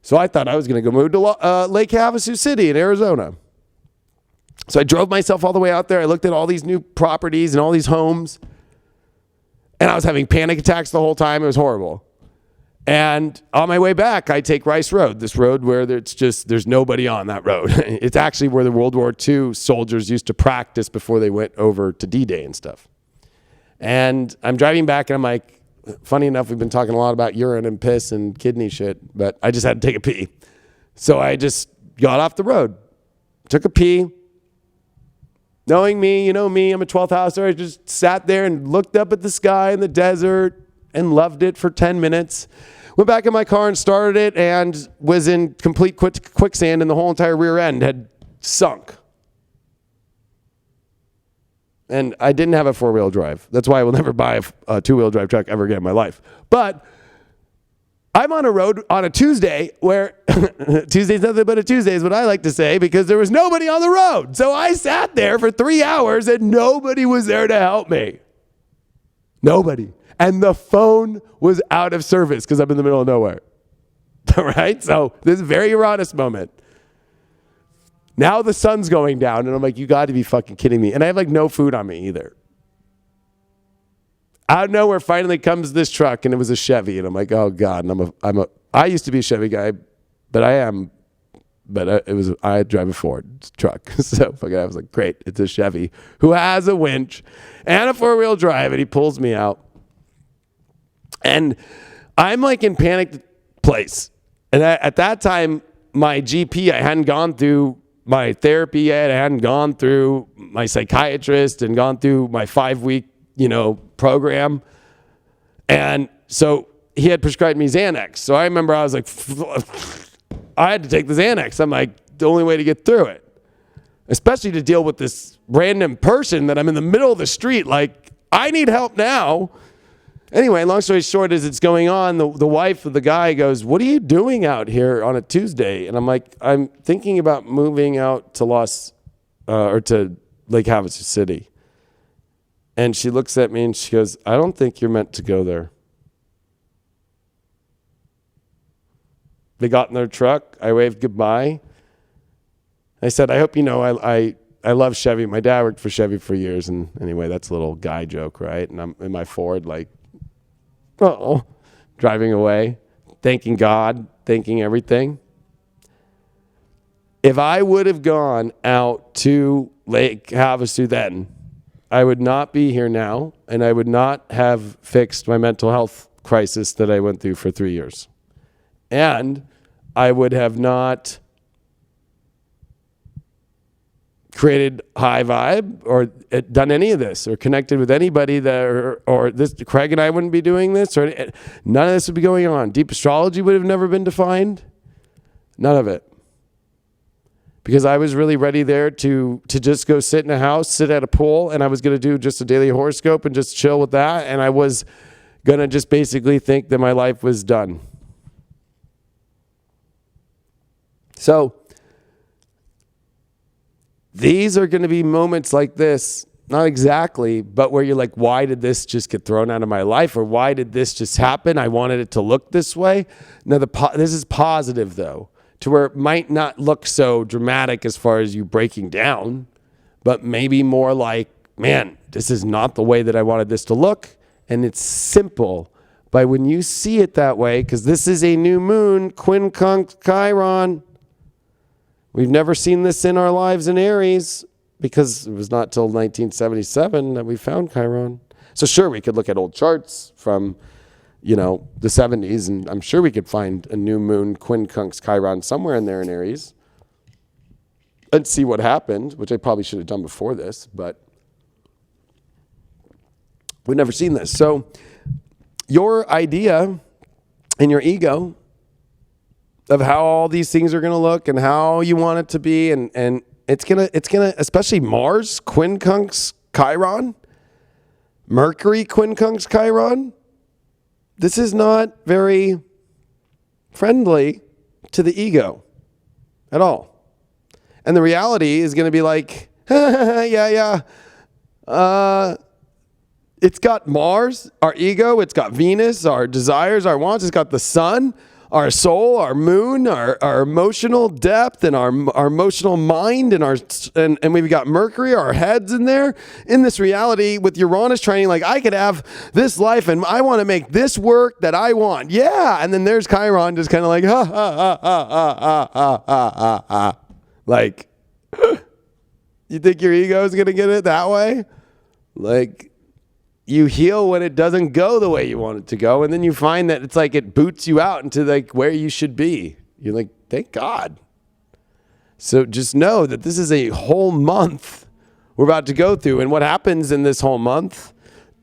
So I thought I was going to go move to Lake Havasu City in Arizona. So I drove myself all the way out there. I looked at all these new properties and all these homes. And I was having panic attacks the whole time. It was horrible. And on my way back, I take Rice Road, this road where there's nobody on that road. It's actually where the World War II soldiers used to practice before they went over to D-Day and stuff. And I'm driving back, and I'm like, funny enough, we've been talking a lot about urine and piss and kidney shit, but I just had to take a pee. So I just got off the road, took a pee. Knowing me, you know me, I'm a 12th houser. I just sat there and looked up at the sky in the desert and loved it for 10 minutes. Went back in my car and started it and was in complete quicksand, and the whole entire rear end had sunk. And I didn't have a four-wheel drive. That's why I will never buy a two-wheel drive truck ever again in my life. But I'm on a road on a Tuesday where Tuesday's nothing but a Tuesday is what I like to say, because there was nobody on the road. So I sat there for 3 hours and nobody was there to help me. Nobody. And the phone was out of service because I'm in the middle of nowhere. All right? So this is a very Uranus moment. Now the sun's going down and I'm like, you got to be fucking kidding me. And I have like no food on me either. Out of nowhere, finally comes this truck, and it was a Chevy, and I'm like, oh God! And I used to be a Chevy guy, but I drive a Ford truck, so I was like, great, it's a Chevy who has a winch and a four-wheel drive, and he pulls me out, and I'm like in panic place, and at that time, my GP, I hadn't gone through my therapy yet, I hadn't gone through my psychiatrist, and gone through my 5-week program. And so he had prescribed me Xanax. So I remember I was like, I had to take the Xanax. I'm like, the only way to get through it, especially to deal with this random person that I'm in the middle of the street. Like, I need help now. Anyway, long story short, as it's going on, the wife of the guy goes, what are you doing out here on a Tuesday? And I'm like, I'm thinking about moving out to to Lake Havasu City. And she looks at me and she goes, I don't think you're meant to go there. They got in their truck. I waved goodbye. I said, I hope you know I love Chevy. My dad worked for Chevy for years. And anyway, that's a little guy joke, right? And I'm in my Ford, like, driving away, thanking God, thanking everything. If I would have gone out to Lake Havasu then, I would not be here now, and I would not have fixed my mental health crisis that I went through for 3 years. And I would have not created high vibe or done any of this or connected with anybody that or this. Craig and I wouldn't be doing this, or none of this would be going on. Deep astrology would have never been defined. None of it. Because I was really ready there to just go sit in a house, sit at a pool, and I was going to do just a daily horoscope and just chill with that. And I was going to just basically think that my life was done. So these are going to be moments like this, not exactly, but where you're like, why did this just get thrown out of my life? Or why did this just happen? I wanted it to look this way. Now, this is positive, though, to where it might not look so dramatic as far as you breaking down, but maybe more like, man, this is not the way that I wanted this to look. And it's simple. But when you see it that way, because this is a new moon, Conjunct Chiron. We've never seen this in our lives in Aries because it was not till 1977 that we found Chiron. So sure, we could look at old charts from, the 70s, and I'm sure we could find a new moon, Conjunct Chiron, somewhere in there in Aries and see what happened, which I probably should have done before this, but we've never seen this. So your idea and your ego of how all these things are going to look and how you want it to be. And it's going to, especially Mars, Conjunct Chiron, Mercury, Conjunct Chiron. This is not very friendly to the ego at all. And the reality is going to be like, yeah. It's got Mars, our ego. It's got Venus, our desires, our wants. It's got the sun, our soul, our moon, our emotional depth, and our emotional mind, and we've got Mercury, our heads in there. In this reality, with Uranus training, like I could have this life, and I want to make this work that I want. Yeah, and then there's Chiron, just kind of like like, you think your ego is gonna get it that way? Like, you heal when it doesn't go the way you want it to go. And then you find that it's like it boots you out into like where you should be. You're like, thank God. So just know that this is a whole month we're about to go through. And what happens in this whole month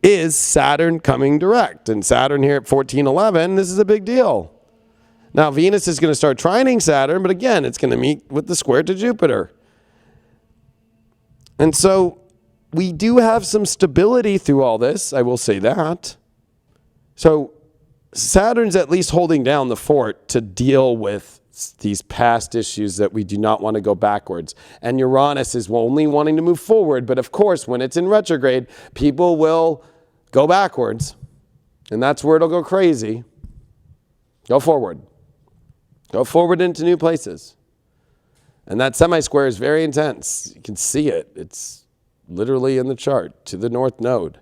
is Saturn coming direct. And Saturn here at 1411, this is a big deal. Now, Venus is going to start trining Saturn, but again, it's going to meet with the square to Jupiter. And so we do have some stability through all this, I will say that. So Saturn's at least holding down the fort to deal with these past issues that we do not want to go backwards. And Uranus is only wanting to move forward, but of course, when it's in retrograde, people will go backwards. And that's where it'll go crazy. Go forward. Go forward into new places. And that semi-square is very intense. You can see it. It's literally in the chart to the north node.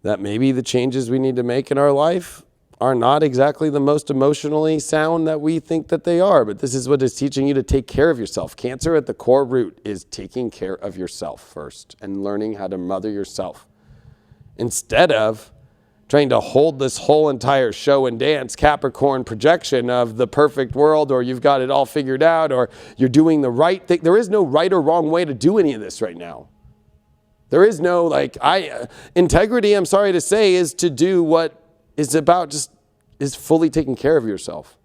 That maybe the changes we need to make in our life are not exactly the most emotionally sound that we think that they are, but this is what is teaching you to take care of yourself. Cancer at the core root is taking care of yourself first and learning how to mother yourself. Instead of trying to hold this whole entire show and dance Capricorn projection of the perfect world, or you've got it all figured out, or you're doing the right thing. There is no right or wrong way to do any of this right now. There is no integrity, I'm sorry to say, is to do what is about is fully taking care of yourself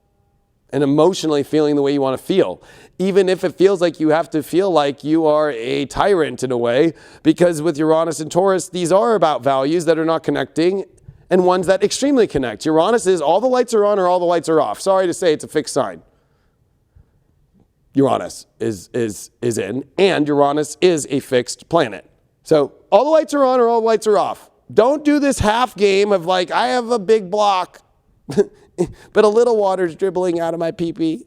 and emotionally feeling the way you want to feel. Even if it feels like you have to feel like you are a tyrant in a way, because with Uranus and Taurus, these are about values that are not connecting and ones that extremely connect. Uranus is all the lights are on or all the lights are off. Sorry to say, it's a fixed sign. Uranus is in, and Uranus is a fixed planet. So all the lights are on or all the lights are off. Don't do this half game of like, I have a big block, but a little water's dribbling out of my pee-pee.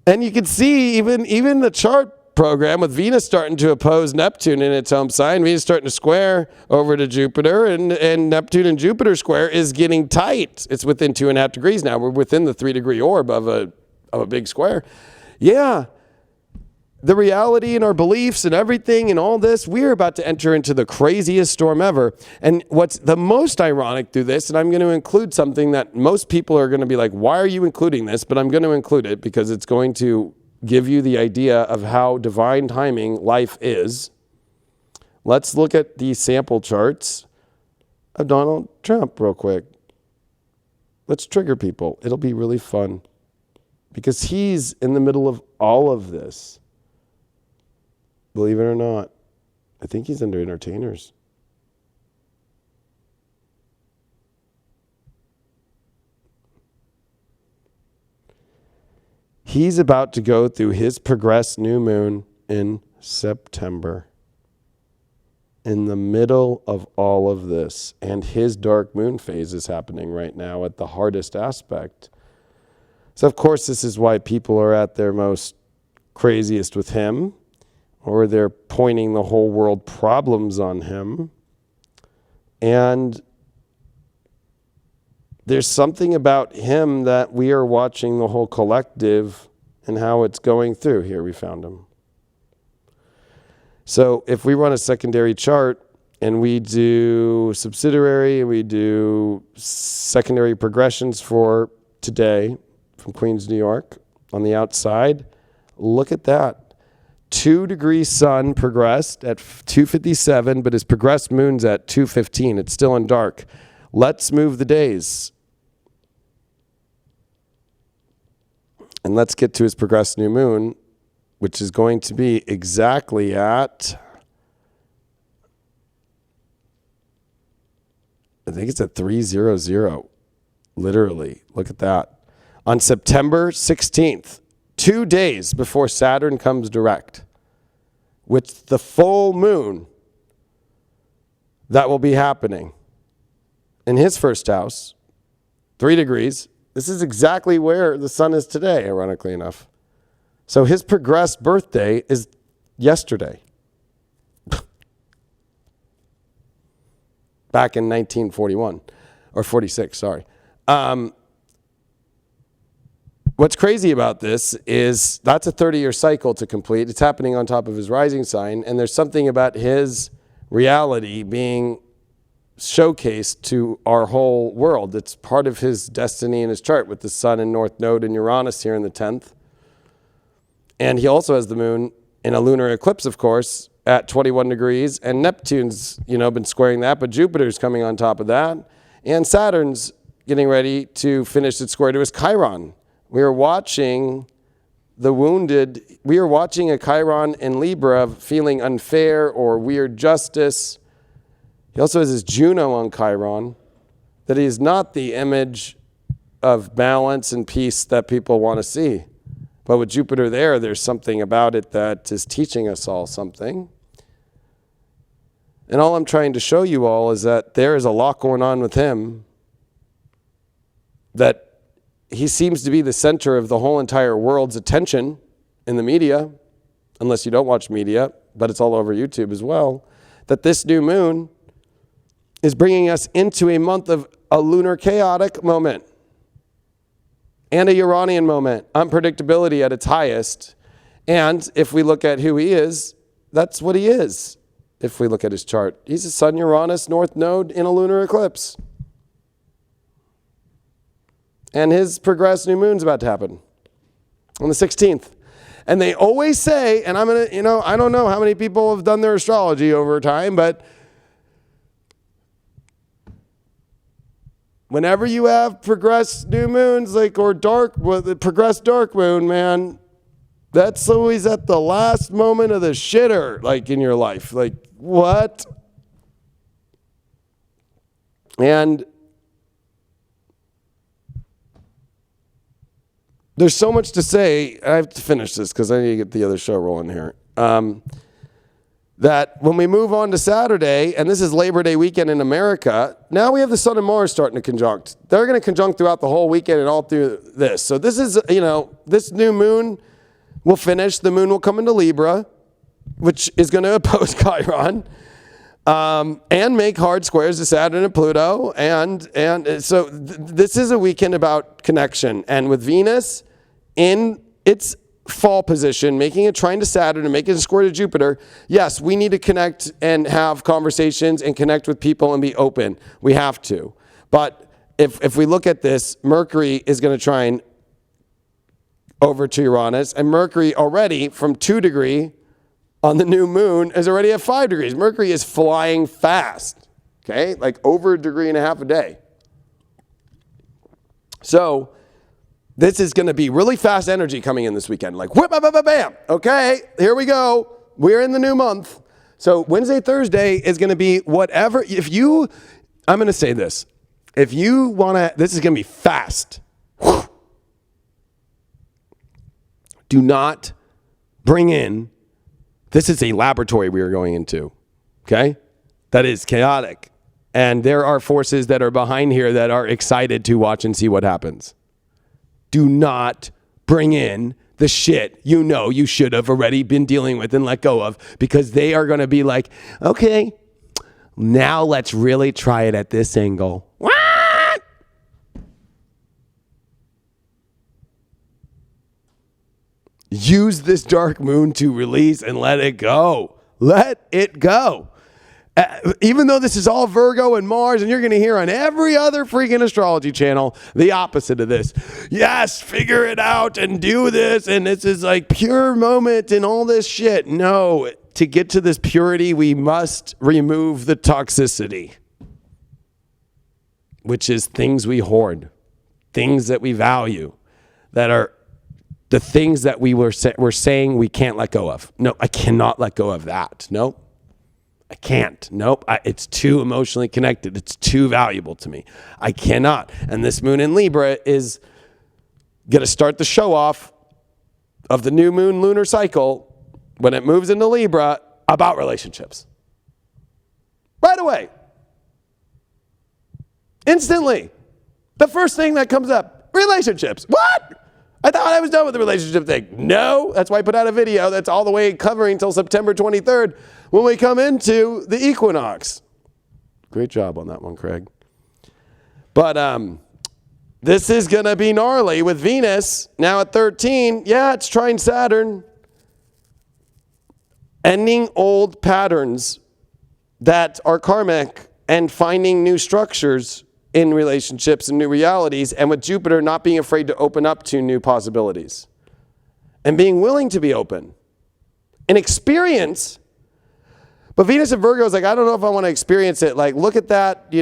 And you can see even the chart program with Venus starting to oppose Neptune in its home sign. Venus starting to square over to Jupiter, and Neptune and Jupiter square is getting tight. It's within 2.5 degrees now. We're within the 3-degree orb of a big square. Yeah, the reality and our beliefs and everything and all this, we're about to enter into the craziest storm ever. And what's the most ironic through this, and I'm going to include something that most people are going to be like, why are you including this? But I'm going to include it because it's going to give you the idea of how divine timing life is. Let's look at the sample charts of Donald Trump real quick. Let's trigger people. It'll be really fun because he's in the middle of all of this. Believe it or not, I think he's under entertainers. He's about to go through his progressed new moon in September. In the middle of all of this. And his dark moon phase is happening right now at the hardest aspect. So of course this is why people are at their most craziest with him. Or they're pointing the whole world problems on him. And there's something about him that we are watching the whole collective and how it's going through. Here we found him. So if we run a secondary chart and we do subsidiary and we do secondary progressions for today from Queens, New York on the outside, look at that. 2 degrees sun progressed at 2:57, but his progressed moon's at 2:15. It's still in dark. Let's move the days. And let's get to his progressed new moon, which is going to be exactly at, I think it's at 300, literally. Look at that. On September 16th, 2 days before Saturn comes direct, with the full moon that will be happening in his first house, 3 degrees. This is exactly where the sun is today, ironically enough. So his progressed birthday is yesterday. Back in 1941, or 46, sorry. What's crazy about this is that's a 30-year cycle to complete. It's happening on top of his rising sign, and there's something about his reality being showcased to our whole world. It's part of his destiny in his chart with the sun in North Node and Uranus here in the 10th. And he also has the moon in a lunar eclipse, of course, at 21 degrees, and Neptune's, been squaring that, but Jupiter's coming on top of that, and Saturn's getting ready to finish its square to his Chiron. We are watching the wounded. We are watching a Chiron in Libra of feeling unfair or weird justice. He also has his Juno on Chiron, that he is not the image of balance and peace that people want to see. But with Jupiter there, there's something about it that is teaching us all something. And all I'm trying to show you all is that there is a lot going on with him, that he seems to be the center of the whole entire world's attention in the media, unless you don't watch media, but it's all over YouTube as well, that this new moon is bringing us into a month of a lunar chaotic moment and a Uranian moment, unpredictability at its highest. And if we look at who he is, that's what he is. If we look at his chart, he's a Sun-Uranus North Node in a lunar eclipse. And his progressed new moon's about to happen on the 16th. And they always say, and I'm going to, I don't know how many people have done their astrology over time, but whenever you have progressed new moons, or progressed dark moon, man, that's always at the last moment of the shitter, in your life. What? And there's so much to say. I have to finish this because I need to get the other show rolling here. That when we move on to Saturday, and this is Labor Day weekend in America, now we have the Sun and Mars starting to conjunct. They're going to conjunct throughout the whole weekend and all through this. So this is, this new moon will finish. The moon will come into Libra, which is going to oppose Chiron, and make hard squares to Saturn and Pluto. And so this is a weekend about connection. And with Venus in its fall position, making a trine to Saturn and making a square to Jupiter, yes, we need to connect and have conversations and connect with people and be open. We have to. But if we look at this, Mercury is going to trine over to Uranus, and Mercury already from 2 degrees on the new moon is already at 5 degrees. Mercury is flying fast, okay? Like over 1.5 degrees a day. So this is going to be really fast energy coming in this weekend. Like whip, bam, bam, bam. Okay, here we go. We're in the new month. So Wednesday, Thursday is going to be whatever. I'm going to say this. If you want to, this is going to be fast. Do not bring in, this is a laboratory we are going into, okay? That is chaotic. And there are forces that are behind here that are excited to watch and see what happens. Do not bring in the shit you should have already been dealing with and let go of, because they are going to be like, okay, now let's really try it at this angle. What? Use this dark moon to release and let it go. Let it go. Even though this is all Virgo and Mars, and you're going to hear on every other freaking astrology channel the opposite of this. Yes, figure it out and do this, and this is like pure moment and all this shit. No, to get to this purity, we must remove the toxicity, which is things we hoard, things that we value, that are the things that we're saying we can't let go of. No, I cannot let go of that. No. I can't. Nope. It's too emotionally connected. It's too valuable to me. I cannot. And this moon in Libra is going to start the show off of the new moon lunar cycle when it moves into Libra about relationships. Right away. Instantly. The first thing that comes up, relationships. What? I thought I was done with the relationship thing. No, that's why I put out a video that's all the way covering until September 23rd when we come into the equinox. Great job on that one, Craig. But this is going to be gnarly with Venus now at 13. Yeah, it's trine Saturn. Ending old patterns that are karmic and finding new structures in relationships and new realities, and with Jupiter not being afraid to open up to new possibilities and being willing to be open and experience. But Venus and Virgo is like, I don't know if I want to experience it. Like, look at that,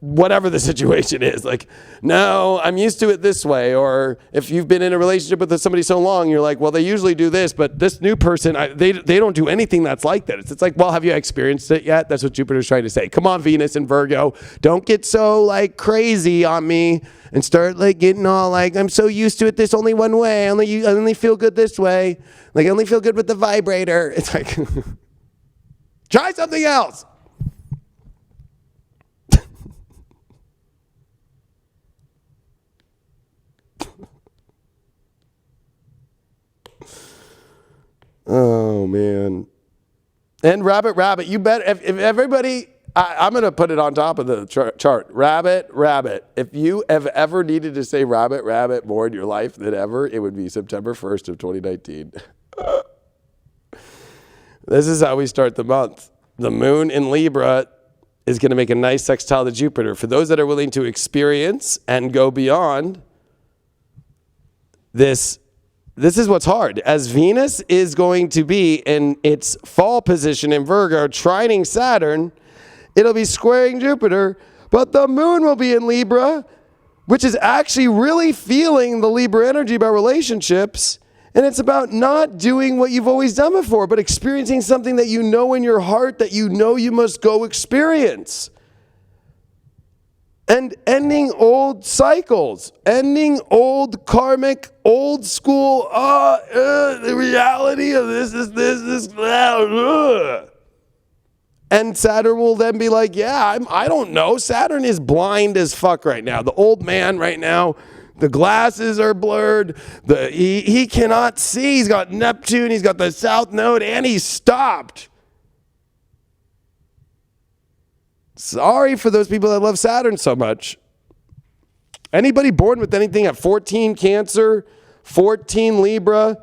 whatever the situation is. Like, no, I'm used to it this way. Or if you've been in a relationship with somebody so long, you're like, well, they usually do this, but this new person, they don't do anything that's like that. It's like, well, have you experienced it yet? That's what Jupiter's trying to say. Come on, Venus and Virgo. Don't get so like crazy on me and start like getting all like, I'm so used to it this only one way. I only feel good this way. Like I only feel good with the vibrator. It's like, try something else. Oh, man. And rabbit, you bet. If everybody, I'm going to put it on top of the chart. Rabbit. If you have ever needed to say rabbit more in your life than ever, it would be September 1st of 2019. This is how we start the month. The moon in Libra is going to make a nice sextile to Jupiter. For those that are willing to experience and go beyond this is what's hard. As Venus is going to be in its fall position in Virgo, trining Saturn, it'll be squaring Jupiter, but the moon will be in Libra, which is actually really feeling the Libra energy about relationships. And it's about not doing what you've always done before, but experiencing something that you know in your heart that you know you must go experience. And ending old cycles, ending old karmic, old school, the reality of this. And Saturn will then be like, yeah, I don't know. Saturn is blind as fuck right now. The old man right now, the glasses are blurred. He cannot see. He's got Neptune, he's got the South Node, and he's stopped. Sorry for those people that love Saturn so much. Anybody born with anything at 14, Cancer, 14 Libra,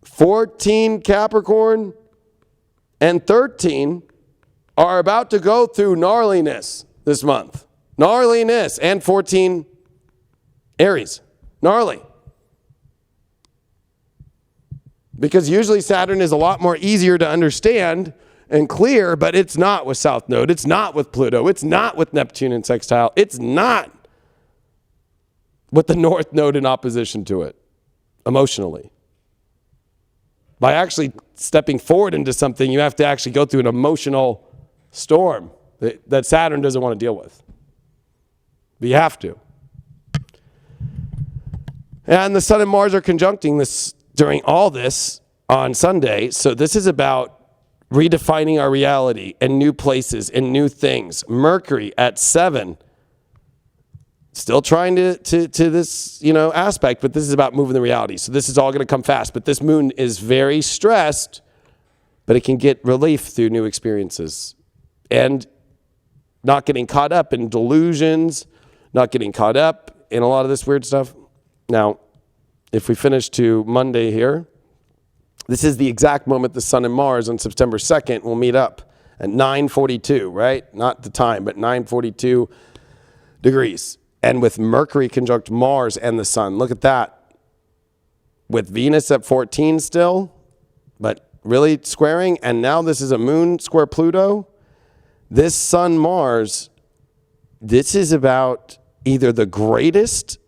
14 Capricorn, and 13 are about to go through gnarliness this month. Gnarliness. And 14 Aries. Gnarly. Because usually Saturn is a lot more easier to understand and clear, but it's not with South Node. It's not with Pluto. It's not with Neptune in sextile. It's not with the North Node in opposition to it, emotionally. By actually stepping forward into something, you have to actually go through an emotional storm that Saturn doesn't want to deal with. But you have to. And the Sun and Mars are conjuncting this during all this on Sunday. So this is about redefining our reality and new places and new things. Mercury at 7. Still trying to this, aspect, but this is about moving the reality. So this is all going to come fast. But this moon is very stressed, but it can get relief through new experiences. And not getting caught up in delusions, not getting caught up in a lot of this weird stuff. Now, if we finish to Monday here, this is the exact moment the Sun and Mars on September 2nd will meet up at 9:42, right? Not the time, but 9:42 degrees. And with Mercury conjunct Mars and the Sun, look at that. With Venus at 14 still, but really squaring, and now this is a moon square Pluto. This Sun-Mars, this is about either the greatest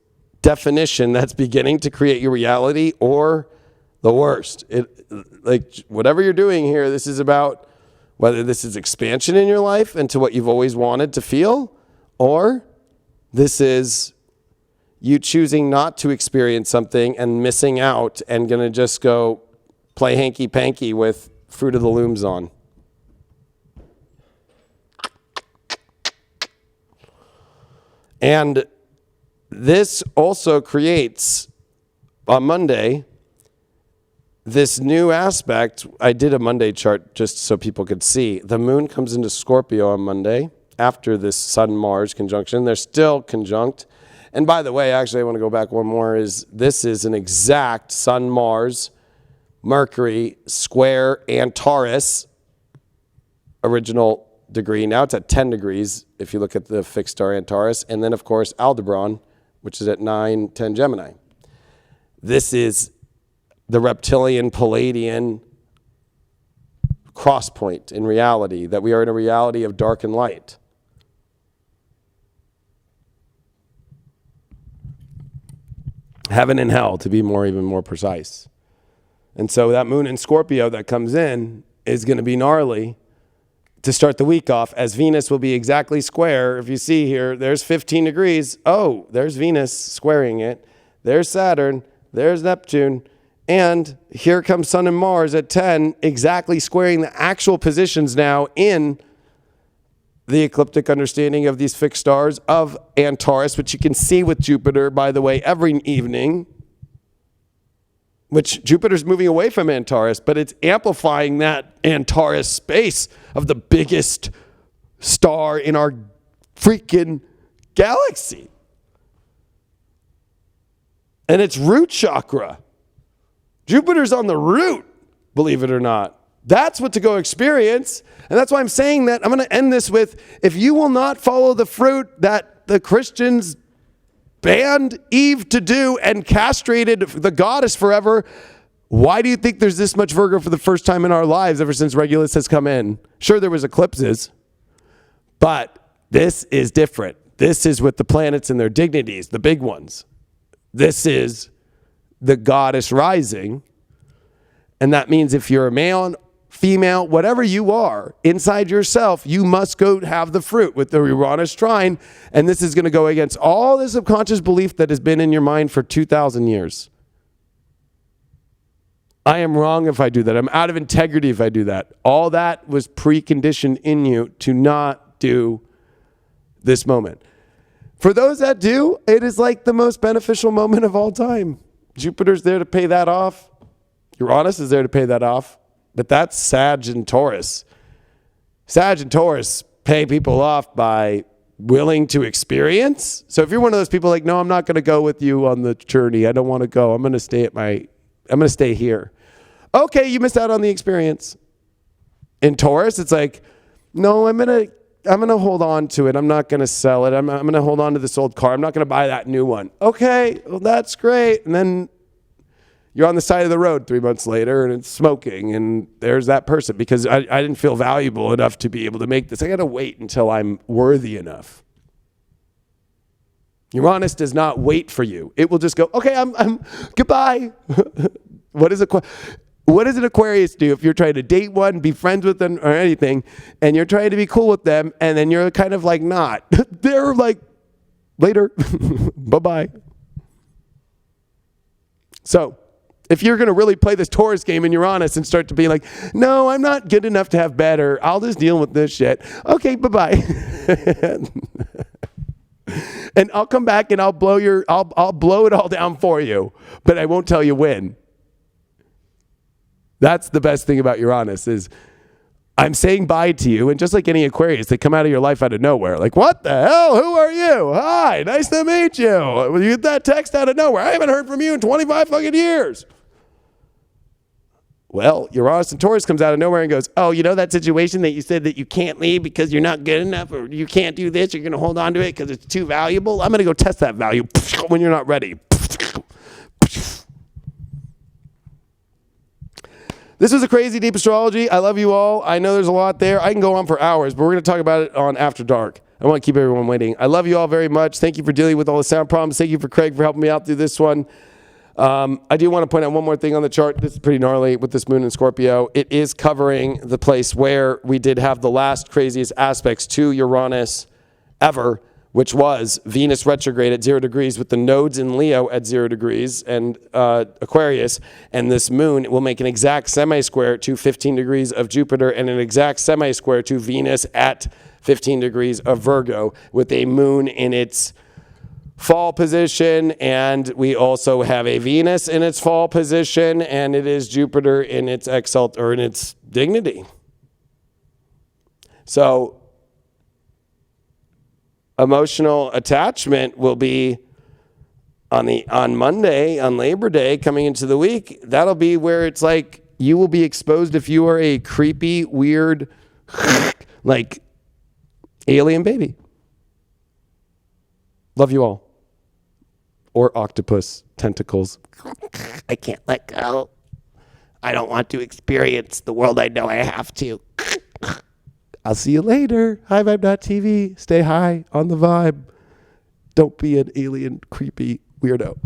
definition that's beginning to create your reality or the worst. Whatever you're doing here, this is about whether this is expansion in your life into what you've always wanted to feel, or this is you choosing not to experience something and missing out and going to just go play hanky-panky with Fruit of the Looms on. And this also creates, on Monday, this new aspect. I did a Monday chart just so people could see. The moon comes into Scorpio on Monday after this Sun-Mars conjunction. They're still conjunct. And by the way, actually, I want to go back one more. This is an exact Sun-Mars, Mercury, square Antares, original degree. Now it's at 10 degrees if you look at the fixed star Antares. And then, of course, Aldebaran, which is at 9:10 Gemini. This is the reptilian Palladian cross point in reality, that we are in a reality of dark and light. Heaven and hell, to be even more precise. And so that moon in Scorpio that comes in is going to be gnarly to start the week off, as Venus will be exactly square. If you see here, there's 15 degrees. Oh, there's Venus squaring it. There's Saturn. There's Neptune. And here comes Sun and Mars at 10, exactly squaring the actual positions now in the ecliptic understanding of these fixed stars of Antares, which you can see with Jupiter, by the way, every evening, which Jupiter's moving away from Antares, but it's amplifying that Antares space of the biggest star in our freaking galaxy. And it's root chakra. Jupiter's on the root, believe it or not. That's what to go experience. And that's why I'm saying that. I'm going to end this with, if you will not follow the fruit that the Christians banned Eve to do and castrated the goddess forever, why do you think there's this much Virgo for the first time in our lives ever since Regulus has come in? Sure, there was eclipses, but this is different. This is with the planets and their dignities, the big ones. This is the goddess rising. And that means if you're a male, female, whatever you are, inside yourself, you must go have the fruit with the Uranus trine. And this is going to go against all the subconscious belief that has been in your mind for 2,000 years. I am wrong if I do that. I'm out of integrity if I do that. All that was preconditioned in you to not do this moment. For those that do, it is like the most beneficial moment of all time. Jupiter's there to pay that off. Uranus is there to pay that off. But that's Sag and Taurus. Sag and Taurus pay people off by willing to experience. So if you're one of those people like, no, I'm not going to go with you on the journey. I don't want to go. I'm going to stay here. Okay, you missed out on the experience. In Taurus, it's like, no, I'm going to hold on to it. I'm not going to sell it. I'm going to hold on to this old car. I'm not going to buy that new one. Okay, well, that's great. And then you're on the side of the road 3 months later and it's smoking and there's that person because I didn't feel valuable enough to be able to make this. I got to wait until I'm worthy enough. Uranus does not wait for you. It will just go, okay, I'm goodbye. What does an Aquarius do if you're trying to date one, be friends with them or anything, and you're trying to be cool with them and then you're kind of like not. They're like, later, bye-bye. So, if you're going to really play this Taurus game in Uranus and start to be like, no, I'm not good enough to have better. I'll just deal with this shit. Okay, bye-bye. And I'll come back and I'll blow it all down for you, but I won't tell you when. That's the best thing about Uranus is I'm saying bye to you, and just like any Aquarius, they come out of your life out of nowhere. Like, what the hell? Who are you? Hi, nice to meet you. You get that text out of nowhere. I haven't heard from you in 25 fucking years. Well, Uranus and Taurus comes out of nowhere and goes, oh, you know that situation that you said that you can't leave because you're not good enough or you can't do this, you're going to hold on to it because it's too valuable? I'm going to go test that value when you're not ready. This was a crazy deep astrology. I love you all. I know there's a lot there. I can go on for hours, but we're going to talk about it on After Dark. I want to keep everyone waiting. I love you all very much. Thank you for dealing with all the sound problems. Thank you for Craig for helping me out through this one. I do want to point out one more thing on the chart. This is pretty gnarly with this moon in Scorpio. It is covering the place where we did have the last craziest aspects to Uranus ever, which was Venus retrograde at 0 degrees with the nodes in Leo at 0 degrees and Aquarius. And this moon will make an exact semi-square to 15 degrees of Jupiter and an exact semi-square to Venus at 15 degrees of Virgo with a moon in its fall position, and we also have a Venus in its fall position, and it is Jupiter in its in its dignity. So emotional attachment will be on Monday, on Labor Day, coming into the week. That'll be where it's like you will be exposed if you are a creepy, weird, like alien baby. Love you all. Or octopus tentacles. I can't let go. I don't want to experience the world I know I have to. I'll see you later. HighVibe.tv. Stay high on the vibe. Don't be an alien, creepy weirdo.